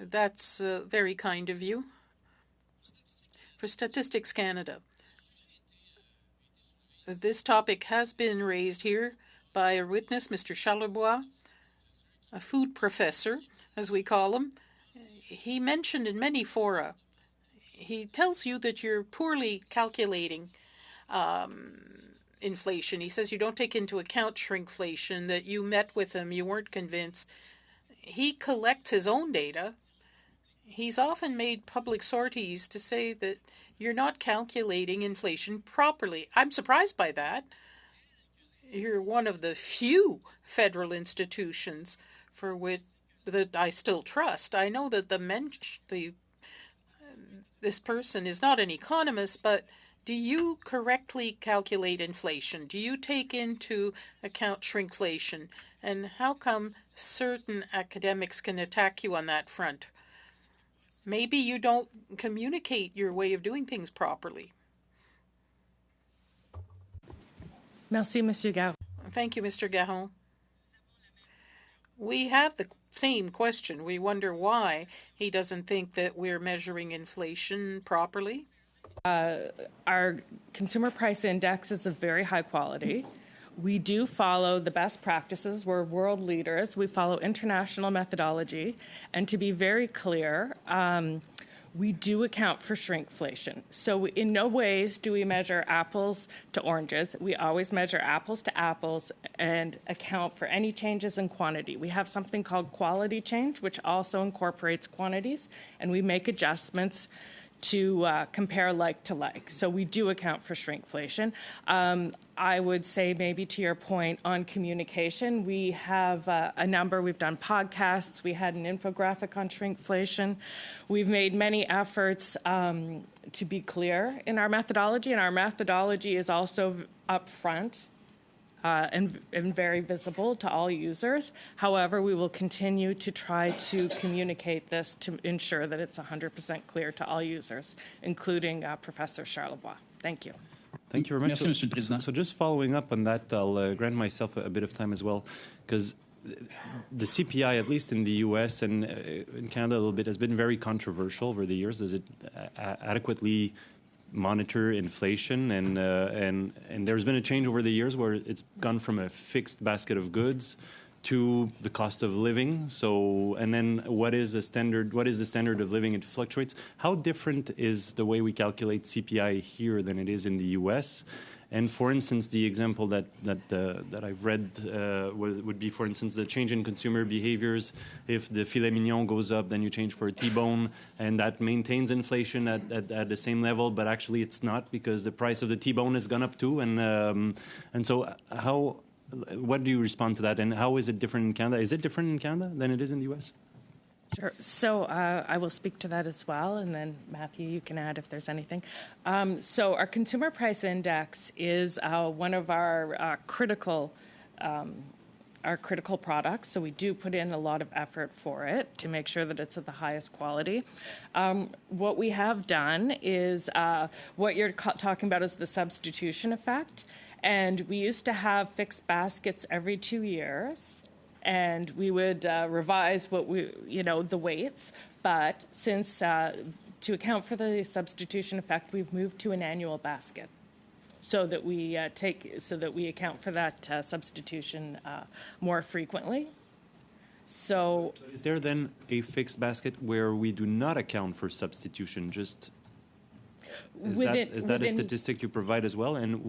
That's very kind of you. For Statistics Canada, this topic has been raised here by a witness, Mr. Charlebois, a food professor, as we call him. He mentioned in many fora, he tells you that you're poorly calculating inflation. He says you don't take into account shrinkflation, that you met with him, you weren't convinced. He collects his own data. He's often made public sorties to say that you're not calculating inflation properly. I'm surprised by that. You're one of the few federal institutions for which that I still trust. I know that this person is not an economist, but do you correctly calculate inflation? Do you take into account shrinkflation? And how come certain academics can attack you on that front? Maybe you don't communicate your way of doing things properly. Merci, Monsieur Garot. Thank you, Mr. Garon. We have the same question. We wonder why he doesn't think that we're measuring inflation properly. Our consumer price index is of very high quality. We do follow the best practices. We're world leaders. We follow international methodology. And to be very clear, we do account for shrinkflation. So in no ways do we measure apples to oranges. We always measure apples to apples and account for any changes in quantity. We have something called quality change, which also incorporates quantities, and we make adjustments to compare like to like. So we do account for shrinkflation. I would say maybe to your point on communication, we have a number. We've done podcasts. We had an infographic on shrinkflation. We've made many efforts to be clear in our methodology, and our methodology is also upfront and very visible to all users. However, we will continue to try to communicate this to ensure that it's 100% clear to all users, including Professor Charlebois. Thank you. Thank you very much. Merci, Monsieur le Président. So just following up on that, I'll grant myself a bit of time as well, because the CPI, at least in the U.S. and in Canada a little bit, has been very controversial over the years. Does it adequately monitor inflation? And there's been a change over the years where it's gone from a fixed basket of goods to the cost of living. So, and then what is the standard? What is the standard of living? It fluctuates. How different is the way we calculate CPI here than it is in the U.S.? And for instance, the example that I've read would be, for instance, the change in consumer behaviors. If the filet mignon goes up, then you change for a T-bone, and that maintains inflation at the same level. But actually, it's not, because the price of the T-bone has gone up too. And so, what do you respond to that? And how is it different in Canada? Is it different in Canada than it is in the U.S.? Sure. So I will speak to that as well, and then Matthew, you can add if there's anything. So our consumer price index is one of our critical products. So we do put in a lot of effort for it to make sure that it's of the highest quality. What we have done is what you're talking about is the substitution effect, and we used to have fixed baskets every 2 years. And we would revise the weights. But since to account for the substitution effect, we've moved to an annual basket, so that we account for that substitution more frequently. So, is there then a fixed basket where we do not account for substitution? Just is that a statistic you provide as well? And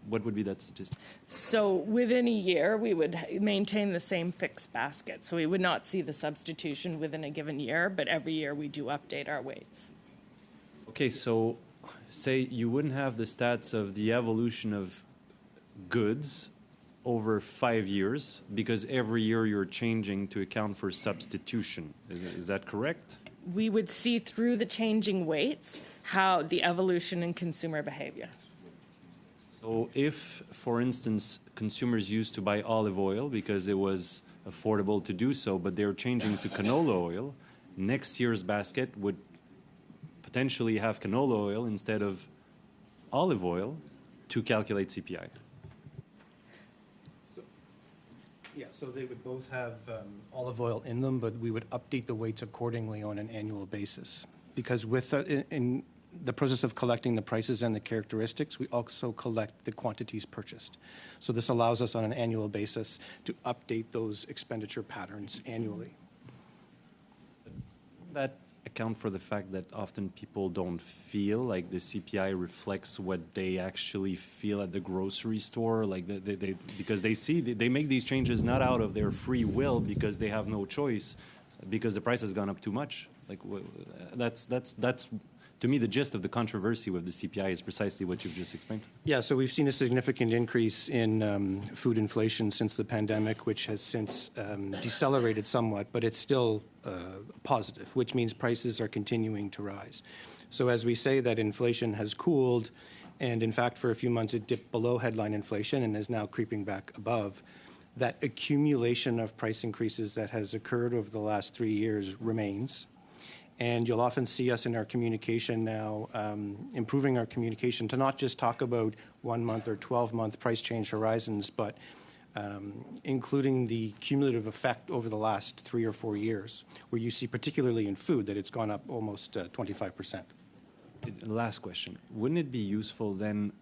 what would be that statistic? So within a year, we would maintain the same fixed basket. So we would not see the substitution within a given year, but every year we do update our weights. Okay, so say you wouldn't have the stats of the evolution of goods over 5 years, because every year you're changing to account for substitution. Is that correct? We would see through the changing weights how the evolution in consumer behavior. So if, for instance, consumers used to buy olive oil because it was affordable to do so, but they're changing to canola oil, next year's basket would potentially have canola oil instead of olive oil to calculate CPI. So they would both have olive oil in them, but we would update the weights accordingly on an annual basis. Because with in the process of collecting the prices and the characteristics, we also collect the quantities purchased. So this allows us on an annual basis to update those expenditure patterns annually. That account for the fact that often people don't feel like the CPI reflects what they actually feel at the grocery store, like because they make these changes not out of their free will, because they have no choice, because the price has gone up too much. Like that's to me, the gist of the controversy with the CPI is precisely what you've just explained. Yeah, so we've seen a significant increase in food inflation since the pandemic, which has since decelerated somewhat, but it's still positive, which means prices are continuing to rise. So as we say that inflation has cooled, and in fact, for a few months it dipped below headline inflation and is now creeping back above, that accumulation of price increases that has occurred over the last 3 years remains. And you'll often see us in our communication now improving our communication to not just talk about 1 month or 12-month price change horizons, but including the cumulative effect over the last 3 or 4 years, where you see particularly in food that it's gone up almost 25%. Last question. Wouldn't it be useful then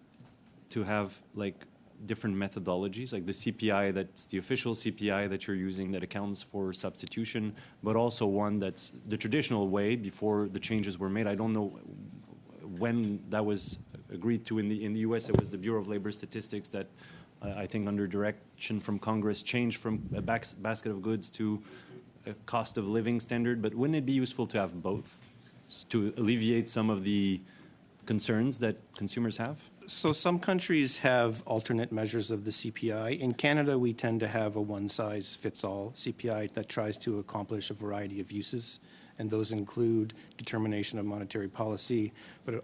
to have like different methodologies, like the CPI, that's the official CPI that you're using that accounts for substitution, but also one that's the traditional way before the changes were made? I don't know when that was agreed to in the US. It was the Bureau of Labor Statistics that I think under direction from Congress changed from a basket of goods to a cost of living standard. But wouldn't it be useful to have both to alleviate some of the concerns that consumers have? So some countries have alternate measures of the CPI. In Canada, we tend to have a one-size-fits-all CPI that tries to accomplish a variety of uses, and those include determination of monetary policy, but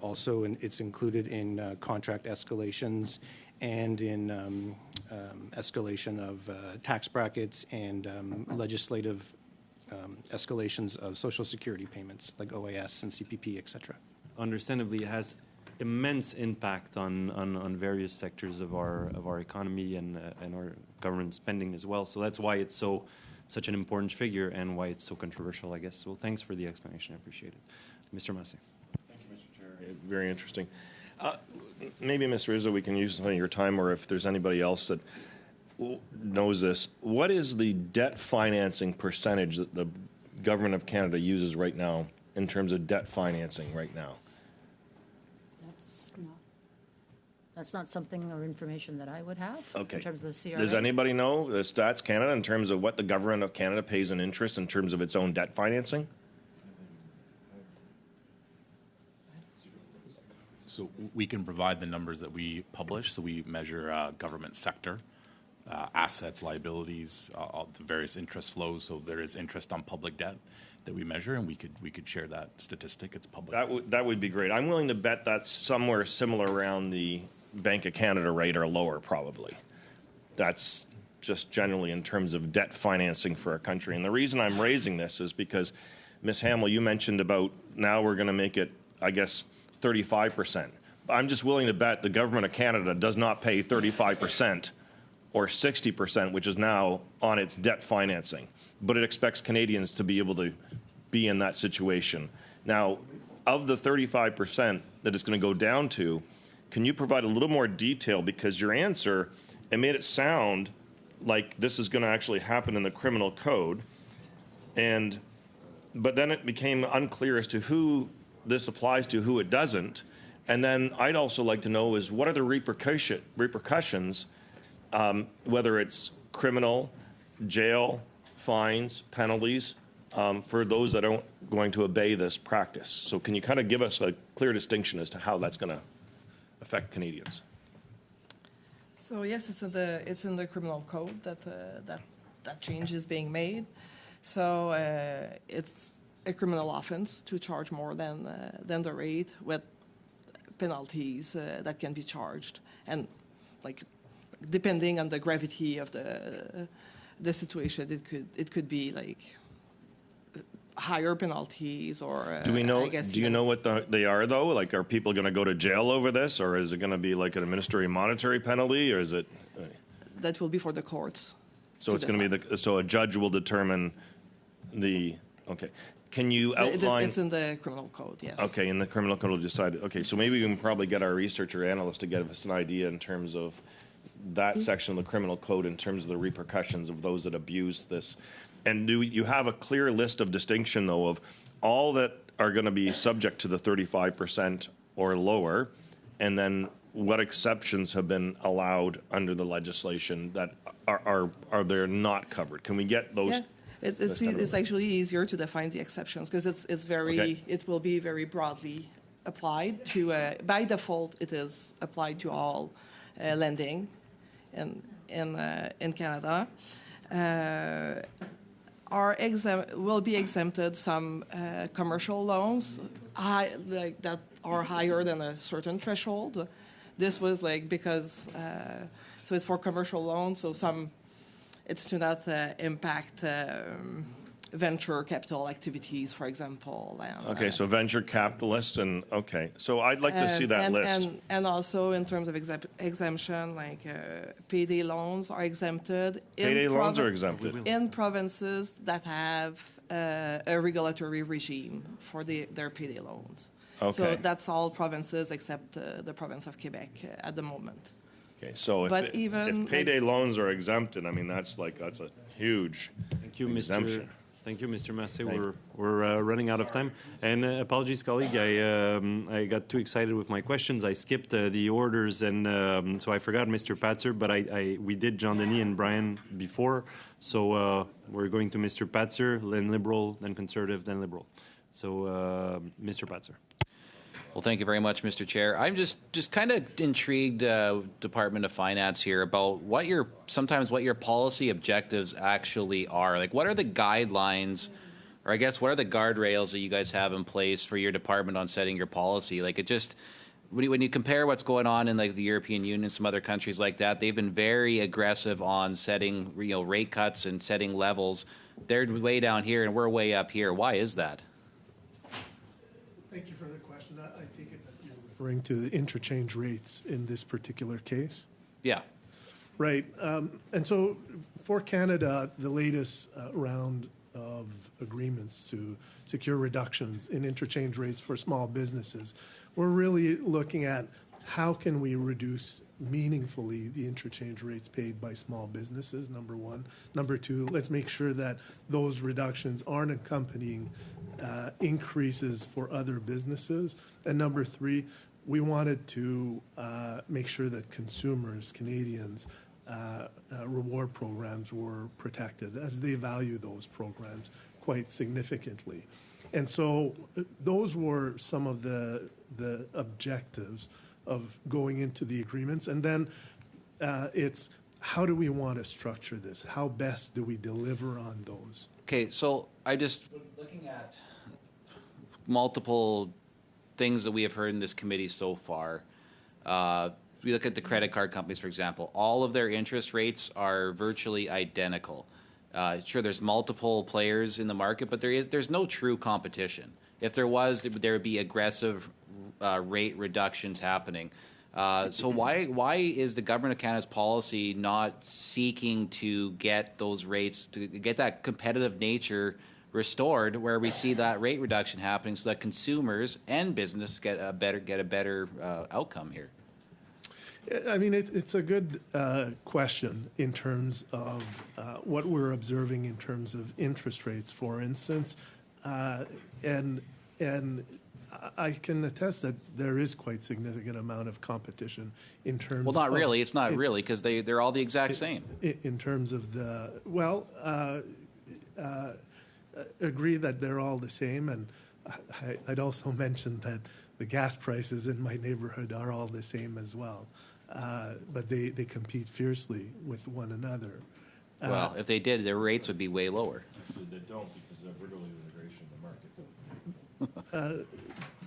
it's included in contract escalations and in escalation of tax brackets and legislative escalations of Social Security payments like OAS and CPP, et cetera. Understandably, it has immense impact on various sectors of our economy and our government spending as well. So that's why it's such an important figure and why it's so controversial, I guess. So thanks for the explanation. I appreciate it. Mr. Massey. Thank you, Mr. Chair. Very interesting. Maybe, Ms. Rizzo, we can use some of your time, or if there's anybody else that knows this. What is the debt financing percentage that the Government of Canada uses right now in terms of debt financing right now? That's not something or information that I would have. Okay. In terms of the CRA. Does anybody know the Stats Canada in terms of what the Government of Canada pays in interest in terms of its own debt financing? So we can provide the numbers that we publish. So we measure government sector, assets, liabilities, all the various interest flows. So there is interest on public debt that we measure, and we could share that statistic. It's public. That would be great. I'm willing to bet that's somewhere similar around the Bank of Canada rate or lower, probably. That's just generally in terms of debt financing for a country. And the reason I'm raising this is because, Ms. Hamill, you mentioned about now we're going to make it, I guess, 35%. I'm just willing to bet the Government of Canada does not pay 35% or 60%, which is now on its debt financing. But it expects Canadians to be able to be in that situation. Now, of the 35% that it's going to go down to, can you provide a little more detail? Because your answer, it made it sound like this is going to actually happen in the criminal code. But then it became unclear as to who this applies to, who it doesn't. And then I'd also like to know is what are the repercussions, whether it's criminal, jail, fines, penalties, for those that aren't going to obey this practice. So can you kind of give us a clear distinction as to how that's going to affect Canadians? So yes, it's in the criminal code that change is being made. So it's a criminal offense to charge more than the rate, with penalties that can be charged, and like depending on the gravity of the situation, it could be like higher penalties or. Do we know? I guess, do you know what they are though? Like, are people going to go to jail over this, or is it going to be like an administrative monetary penalty, or is it? That will be for the courts. So it's going to be so a judge will determine the. Okay, can you outline? It's in the criminal code. Yes. Okay, in the criminal code will decide. Okay, so maybe we can probably get our researcher analyst to give us an idea in terms of that section of the criminal code in terms of the repercussions of those that abuse this. And do you have a clear list of distinction, though, of all that are going to be subject to the 35% or lower, and then what exceptions have been allowed under the legislation that are there not covered? Can we get those? Yeah. It's actually easier to define the exceptions because it's very okay. It will be very broadly applied to, by default, it is applied to all lending in Canada. Will be exempted some commercial loans that are higher than a certain threshold. This was because so it's for commercial loans, so it's to not impact venture capital activities, for example. Okay, so venture capitalists so I'd like to see that list. And also in terms of exemption, payday loans are exempted. Payday loans are exempted. In provinces that have a regulatory regime for their payday loans. Okay. So that's all provinces except the province of Quebec at the moment. Okay, so if payday loans are exempted, I mean, that's a huge exemption. Thank you, Mr. Massé. We're running out of time. And apologies, colleague, I got too excited with my questions. I skipped the orders, and so I forgot Mr. Patzer, but we did John Denis and Brian before. So we're going to Mr. Patzer, then Liberal, then Conservative, then Liberal. So Mr. Patzer. Well, thank you very much, Mr. Chair. I'm just kind of intrigued, Department of Finance here, about what your policy objectives actually are. Like, what are the guidelines, or I guess what are the guardrails that you guys have in place for your department on setting your policy? Like, when you compare what's going on in the European Union and some other countries like that, they've been very aggressive on setting rate cuts and setting levels. They're way down here and we're way up here. Why is that? Thank you for the question. I take it that you're referring to the interchange rates in this particular case. Yeah. Right. And so for Canada, the latest round of agreements to secure reductions in interchange rates for small businesses, we're really looking at how can we reduce meaningfully the interchange rates paid by small businesses, number one. Number two, let's make sure that those reductions aren't accompanying increases for other businesses. And number three, we wanted to make sure that consumers, Canadians, reward programs were protected, as they value those programs quite significantly. And so those were some of the objectives of going into the agreements. And then it's how do we want to structure this? How best do we deliver on those? Okay, so looking at multiple things that we have heard in this committee so far. We look at the credit card companies, for example. All of their interest rates are virtually identical. Sure, there's multiple players in the market, but there's no true competition. If there was, there would be aggressive rate reductions happening. So why is the Government of Canada's policy not seeking to get those rates, to get that competitive nature restored, where we see that rate reduction happening, so that consumers and business get a better outcome here? I mean, it's a good question in terms of what we're observing in terms of interest rates, for instance, and I can attest that there is quite significant amount of competition in terms. Well, not really. It's not really, because they're all the exact same. In terms of agree that they're all the same, and I'd also mention that the gas prices in my neighborhood are all the same as well. But they compete fiercely with one another. Well, if they did, their rates would be way lower. Actually, they don't, because of vertical integration in the market.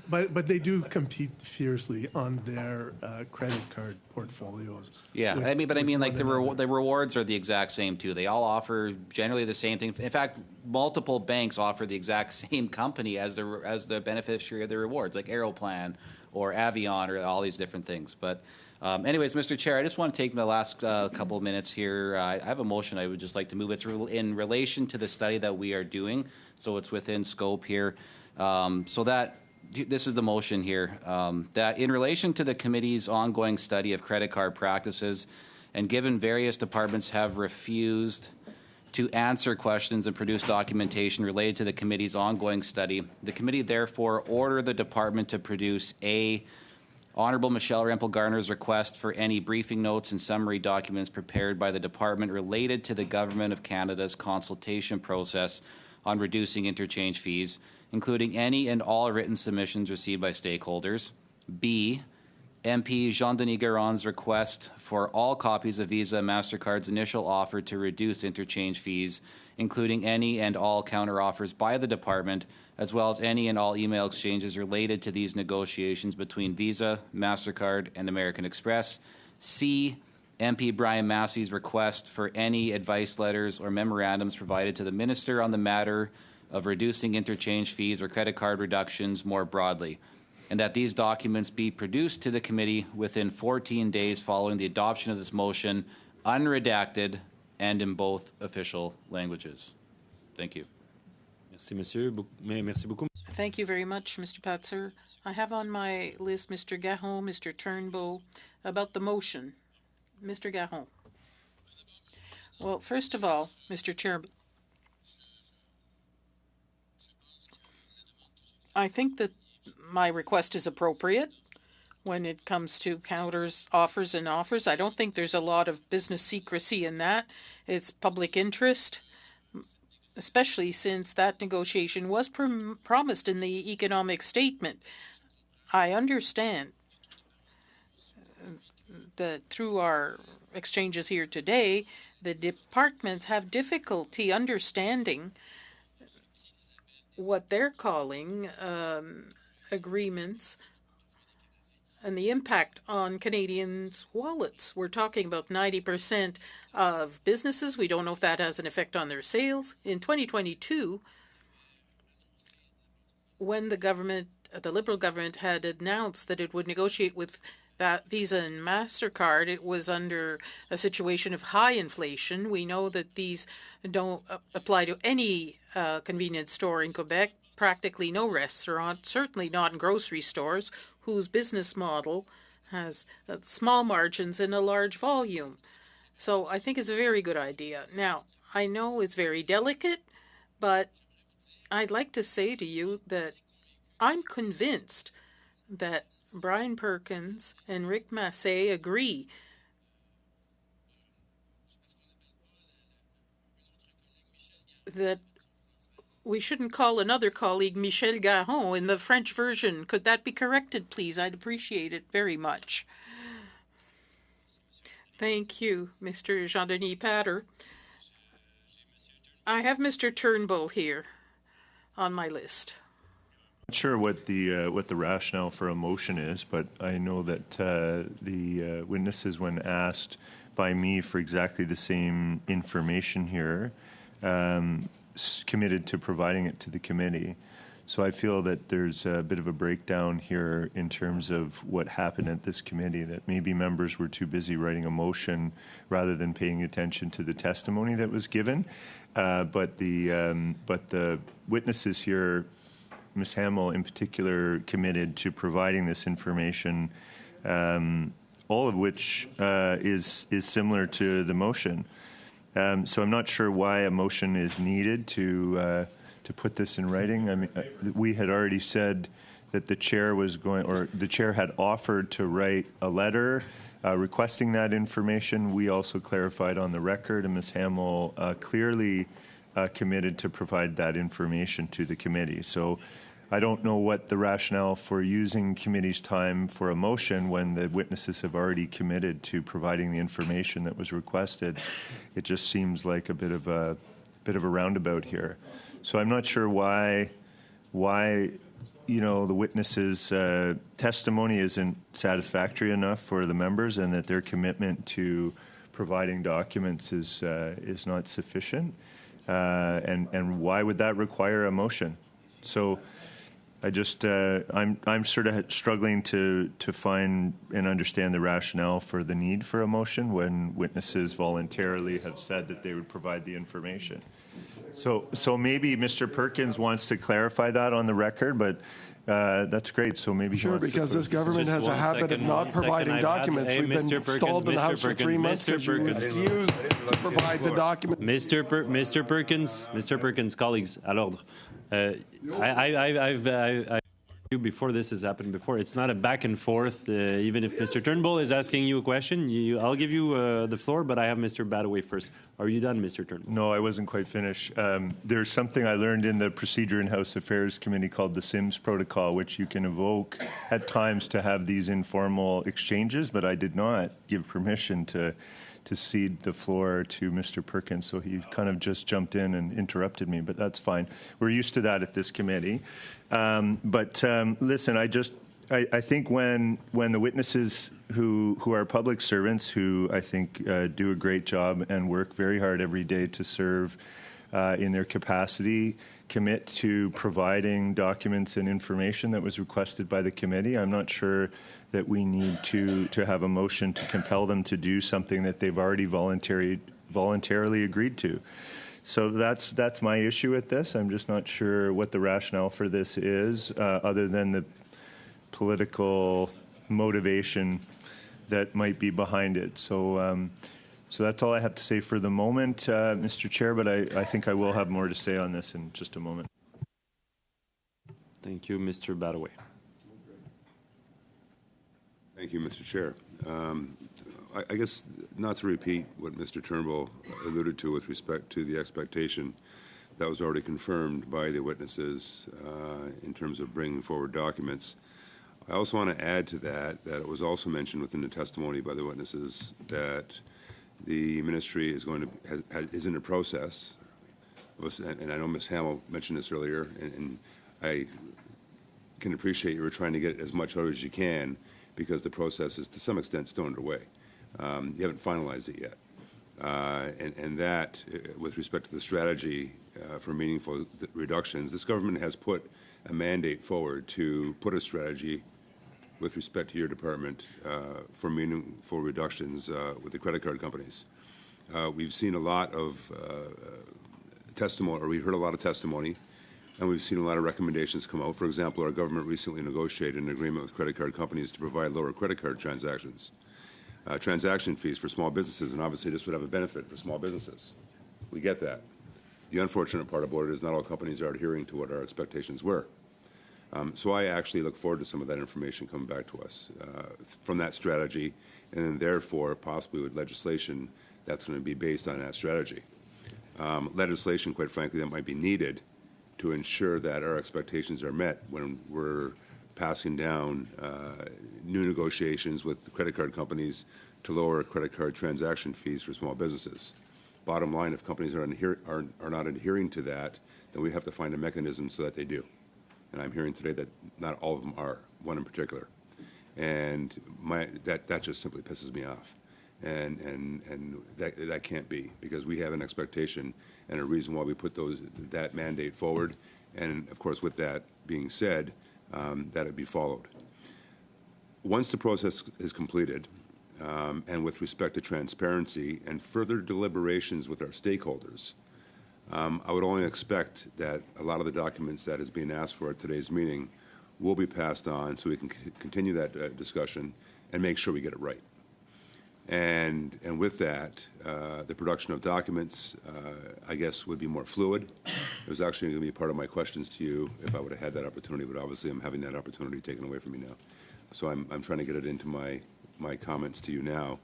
But they do compete fiercely on their credit card portfolios. Yeah, I mean the rewards are the exact same too. They all offer generally the same thing. In fact, multiple banks offer the exact same company as the beneficiary of the rewards, like Aeroplan or Avion or all these different things. But anyways, Mr. Chair, I just want to take the last couple of minutes here. I have a motion I would just like to move. It's in relation to the study that we are doing, so it's within scope here. This is the motion here, that in relation to the committee's ongoing study of credit card practices, and given various departments have refused to answer questions and produce documentation related to the committee's ongoing study, the committee therefore order the department to produce A, Honourable Michelle Rempel-Garner's request for any briefing notes and summary documents prepared by the department related to the Government of Canada's consultation process on reducing interchange fees, including any and all written submissions received by stakeholders. B, MP Jean-Denis Guérin's request for all copies of Visa and MasterCard's initial offer to reduce interchange fees, including any and all counteroffers by the department, as well as any and all email exchanges related to these negotiations between Visa, MasterCard, and American Express. C, MP Brian Massey's request for any advice letters or memorandums provided to the Minister on the matter of reducing interchange fees or credit card reductions more broadly, and that these documents be produced to the committee within 14 days following the adoption of this motion, unredacted and in both official languages. Thank you. Merci, monsieur. Merci beaucoup. Thank you very much, Mr. Patzer. I have on my list Mr. Garon, Mr. Turnbull, about the motion. Mr. Garon. Well, first of all, Mr. Chair, I think that my request is appropriate when it comes to offers. I don't think there's a lot of business secrecy in that. It's public interest, especially since that negotiation was promised in the economic statement. I understand that through our exchanges here today, the departments have difficulty understanding what they're calling agreements and the impact on Canadians' wallets. We're talking about 90% of businesses. We don't know if that has an effect on their sales. In 2022, when the Liberal government had announced that it would negotiate with that Visa and MasterCard, it was under a situation of high inflation. We know that these don't apply to any convenience store in Quebec, practically no restaurant, certainly not in grocery stores, whose business model has small margins and a large volume. So I think it's a very good idea. Now, I know it's very delicate, but I'd like to say to you that I'm convinced that Brian Perkins and Rick Massey agree that we shouldn't call another colleague Michel Garon in the French version. Could that be corrected, please? I'd appreciate it very much. Thank you, Mr. Jean-Denis Patter. I have Mr. Turnbull here on my list. Not sure what the rationale for a motion is, but I know that the witnesses, when asked by me for exactly the same information here, committed to providing it to the committee. So I feel that there's a bit of a breakdown here in terms of what happened at this committee, that maybe members were too busy writing a motion rather than paying attention to the testimony that was given. But the witnesses here, Ms. Hamill in particular, committed to providing this information, all of which is similar to the motion. So I'm not sure why a motion is needed to put this in writing. I mean, we had already said that the chair was going, or the chair had offered to write a letter requesting that information. We also clarified on the record, and Ms. Hamill clearly committed to provide that information to the committee. So I don't know what the rationale for using committee's time for a motion when the witnesses have already committed to providing the information that was requested. It just seems like a bit of a roundabout here. So I'm not sure why the witnesses' testimony isn't satisfactory enough for the members, and that their commitment to providing documents is not sufficient. And why would that require a motion? So I just I'm sort of struggling to find and understand the rationale for the need for a motion when witnesses voluntarily have said that they would provide the information. So maybe Mr. Perkins wants to clarify that on the record, but that's great. So maybe he wants because to this government has a habit of not providing documents. We've been stalled in the House for 3 months because you refused to provide the documents. Mr. Perkins, colleagues, à l'ordre. Before this has happened before, it's not a back and forth. Even if Mr. Turnbull is asking you a question, I'll give you the floor, but I have Mr. Badaway first. Are you done, Mr. Turnbull? No, I wasn't quite finished. There's something I learned in the Procedure and House Affairs Committee called the Sims Protocol, which you can evoke at times to have these informal exchanges, but I did not give permission to cede the floor to Mr. Perkins, so he kind of just jumped in and interrupted me, but that's fine. We're used to that at this committee. Listen, I think when the witnesses who are public servants, who I think do a great job and work very hard every day to serve in their capacity, commit to providing documents and information that was requested by the committee, I'm not sure that we need to have a motion to compel them to do something that they've already voluntarily agreed to. So that's my issue with this. I'm just not sure what the rationale for this is, other than the political motivation that might be behind it. So that's all I have to say for the moment, Mr. Chair, but I think I will have more to say on this in just a moment. Thank you, Mr. Badaway. Thank you, Mr. Chair. I guess not to repeat what Mr. Turnbull alluded to with respect to the expectation that was already confirmed by the witnesses in terms of bringing forward documents. I also want to add to that it was also mentioned within the testimony by the witnesses that the ministry is is in a process, and I know Ms. Hamill mentioned this earlier, and I can appreciate you were trying to get as much out as you can, because the process is to some extent still underway. You haven't finalized it yet. And that, with respect to the strategy for meaningful reductions, this government has put a mandate forward to put a strategy with respect to your department for meaningful reductions with the credit card companies. We've seen a lot of testimony, or we heard a lot of testimony, and we've seen a lot of recommendations come out. For example, our government recently negotiated an agreement with credit card companies to provide lower credit card transactions, transaction fees for small businesses, and obviously this would have a benefit for small businesses. We get that. The unfortunate part about it is not all companies are adhering to what our expectations were. So I actually look forward to some of that information coming back to us from that strategy, and then therefore possibly with legislation that's going to be based on that strategy. Legislation, quite frankly, that might be needed to ensure that our expectations are met when we're passing down new negotiations with the credit card companies to lower credit card transaction fees for small businesses. Bottom line, if companies are not adhering to that, then we have to find a mechanism so that they do. And I'm hearing today that not all of them are, one in particular. And that just simply pisses me off. And that can't be, because we have an expectation and a reason why we put that mandate forward. And of course, with that being said, that it be followed. Once the process is completed, and with respect to transparency and further deliberations with our stakeholders, I would only expect that a lot of the documents that is being asked for at today's meeting will be passed on so we can continue that discussion and make sure we get it right. And with that, the production of documents, I guess, would be more fluid. It was actually going to be part of my questions to you if I would have had that opportunity, but obviously I'm having that opportunity taken away from me now. So I'm trying to get it into my comments to you now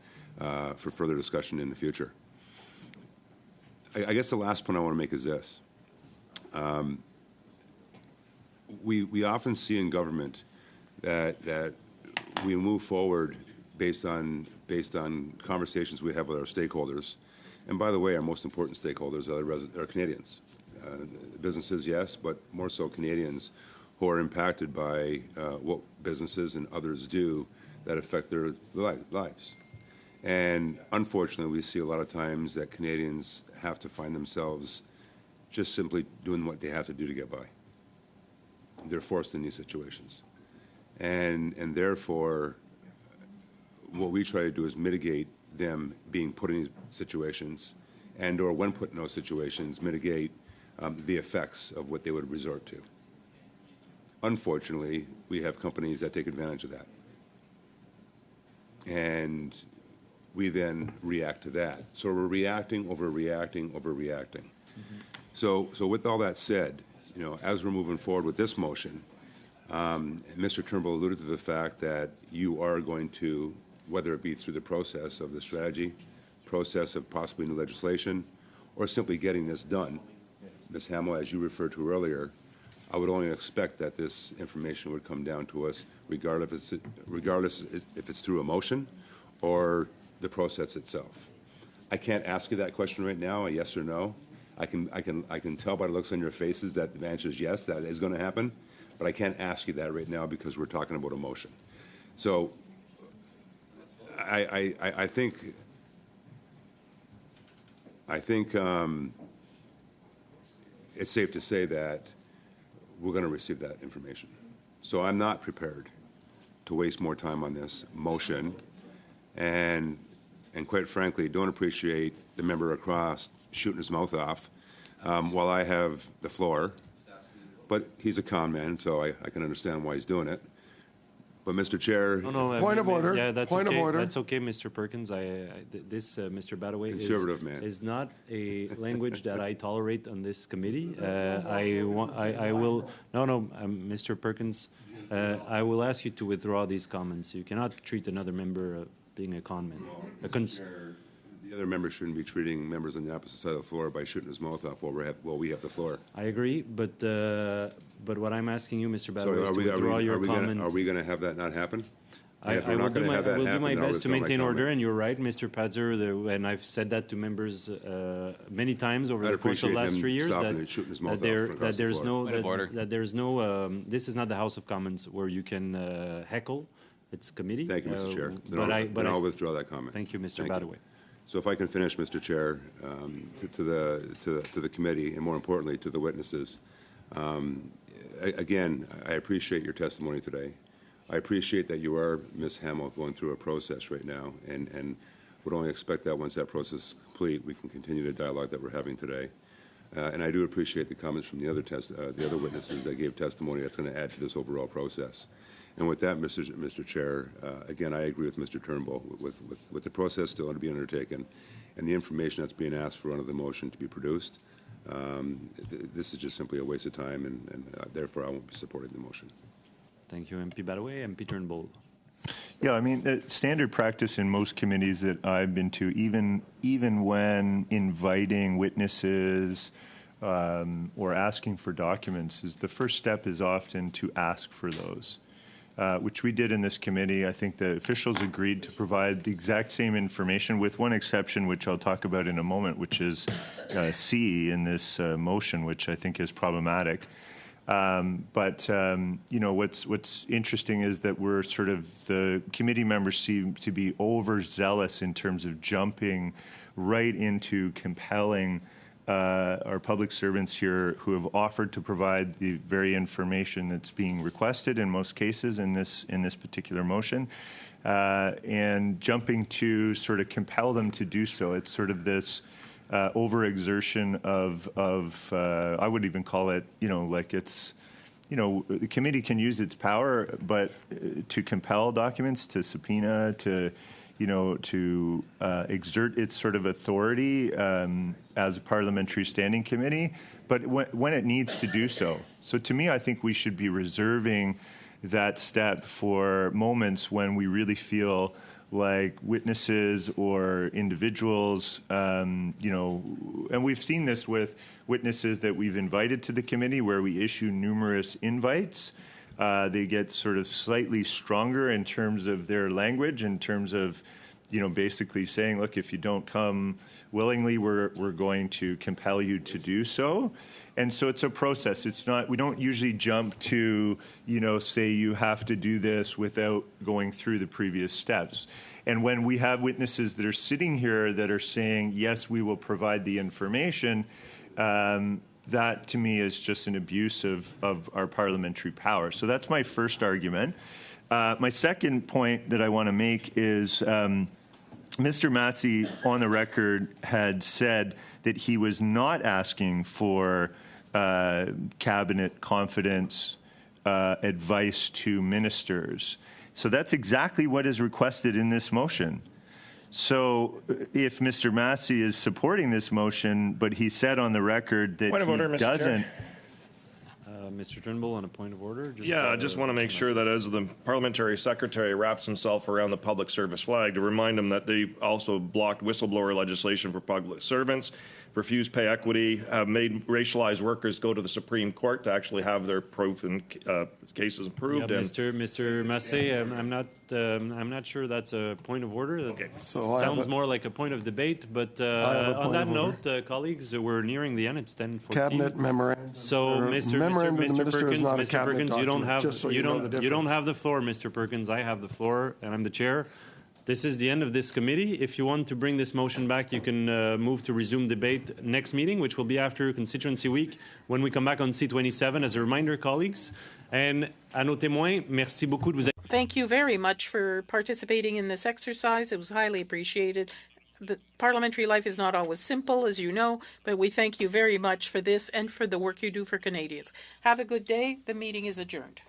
for further discussion in the future. I guess the last point I want to make is this. We often see in government that we move forward based on conversations we have with our stakeholders. And by the way, our most important stakeholders are Canadians. Businesses, yes, but more so Canadians who are impacted by what businesses and others do that affect their lives. And unfortunately, we see a lot of times that Canadians have to find themselves just simply doing what they have to do to get by. They're forced in these situations. And therefore, what we try to do is mitigate them being put in these situations, and or when put in those situations, mitigate the effects of what they would resort to. Unfortunately, we have companies that take advantage of that. And we then react to that. So we're reacting, overreacting. So with all that said, as we're moving forward with this motion, Mr. Turnbull alluded to the fact that you are going to, whether it be through the process of the strategy, process of possibly new legislation, or simply getting this done, Ms. Hamill, as you referred to earlier, I would only expect that this information would come down to us regardless if it's through a motion or the process itself. I can't ask you that question right now, a yes or no. I can tell by the looks on your faces that the answer is yes, that is going to happen, but I can't ask you that right now because we're talking about a motion. So I think it's safe to say that we're going to receive that information. So I'm not prepared to waste more time on this motion, and quite frankly, don't appreciate the member across shooting his mouth off while I have the floor. But he's a con man, so I can understand why he's doing it. But, Mr. Chair... Point of order. Yeah, that's Point okay. of order. That's okay, Mr. Perkins. Mr. Badaway, Conservative man. is not a language that I tolerate on this committee. Mr. Perkins, I will ask you to withdraw these comments. You cannot treat another member being a con man. The other members shouldn't be treating members on the opposite side of the floor by shooting his mouth off while we have the floor. I agree, but what I'm asking you, Mr. Badaway, is to So withdraw your comment. are we going to have that not happen? I will do my best to maintain order, and you're right, Mr. Padzer, and I've said that to members many times over the course of the last 3 years, that there's no, this is not the House of Commons where you can heckle. It's committee. Thank you, Mr. Chair. But I'll withdraw that comment. Thank you, Mr. Badaway. So if I can finish, Mr. Chair, to the committee, and more importantly, to the witnesses. Again, I appreciate your testimony today. I appreciate that you are, Ms. Hamill, going through a process right now, and would only expect that once that process is complete, we can continue the dialogue that we're having today. And I do appreciate the comments from the other witnesses that gave testimony that's going to add to this overall process. And with that, Mr. Chair, again, I agree with Mr. Turnbull with the process still to be undertaken and the information that's being asked for under the motion to be produced. This is just simply a waste of time, and therefore I won't be supporting the motion. Thank you, MP Badaway. MP Turnbull. Yeah, I mean, the standard practice in most committees that I've been to, even when inviting witnesses or asking for documents, is the first step is often to ask for those. Which we did in this committee. I think the officials agreed to provide the exact same information with one exception, which I'll talk about in a moment, which is C in this motion, which I think is problematic. What's interesting is that we're sort of, the committee members seem to be overzealous in terms of jumping right into compelling our public servants here who have offered to provide the very information that's being requested in most cases in this particular motion, and jumping to sort of compel them to do so. It's sort of this overexertion of I would even call it, like it's, the committee can use its power, but to compel documents, to subpoena, to exert its sort of authority as a parliamentary standing committee, but when it needs to do so. So to me, I think we should be reserving that step for moments when we really feel like witnesses or individuals, and we've seen this with witnesses that we've invited to the committee where we issue numerous invites. They get sort of slightly stronger in terms of their language, in terms of, basically saying, look, if you don't come willingly, we're going to compel you to do so. And so it's a process. It's not, we don't usually jump to, say you have to do this without going through the previous steps. And when we have witnesses that are sitting here that are saying, yes, we will provide the information, that to me is just an abuse of our parliamentary power. So that's my first argument. My second point that I want to make is Mr. Massey, on the record, had said that he was not asking for cabinet confidence advice to ministers. So that's exactly what is requested in this motion. So if Mr. Massey is supporting this motion, but he said on the record that he doesn't... Mr. Turnbull, on a point of order. I just want to make sure that as the parliamentary secretary wraps himself around the public service flag, to remind him that they also blocked whistleblower legislation for public servants, refused pay equity, have made racialized workers go to the Supreme Court to actually have their proof and cases approved. Yeah, and Mr. Massey, I'm not sure that's a point of order. That sounds more like a point of debate. But on that note, colleagues, we're nearing the end. It's 10:14. Cabinet memorandum. So, Mr. Minister is not a cabinet Perkins, you don't have document, just so you know the you don't difference. have the floor, Mr. Perkins. I have the floor, and I'm the chair. This is the end of this committee. If you want to bring this motion back, you can move to resume debate next meeting, which will be after constituency week, when we come back on C27. As a reminder, colleagues, and à nos témoins, merci beaucoup de vous. Thank you very much for participating in this exercise. It was highly appreciated. The parliamentary life is not always simple, as you know, but we thank you very much for this and for the work you do for Canadians. Have a good day. The meeting is adjourned.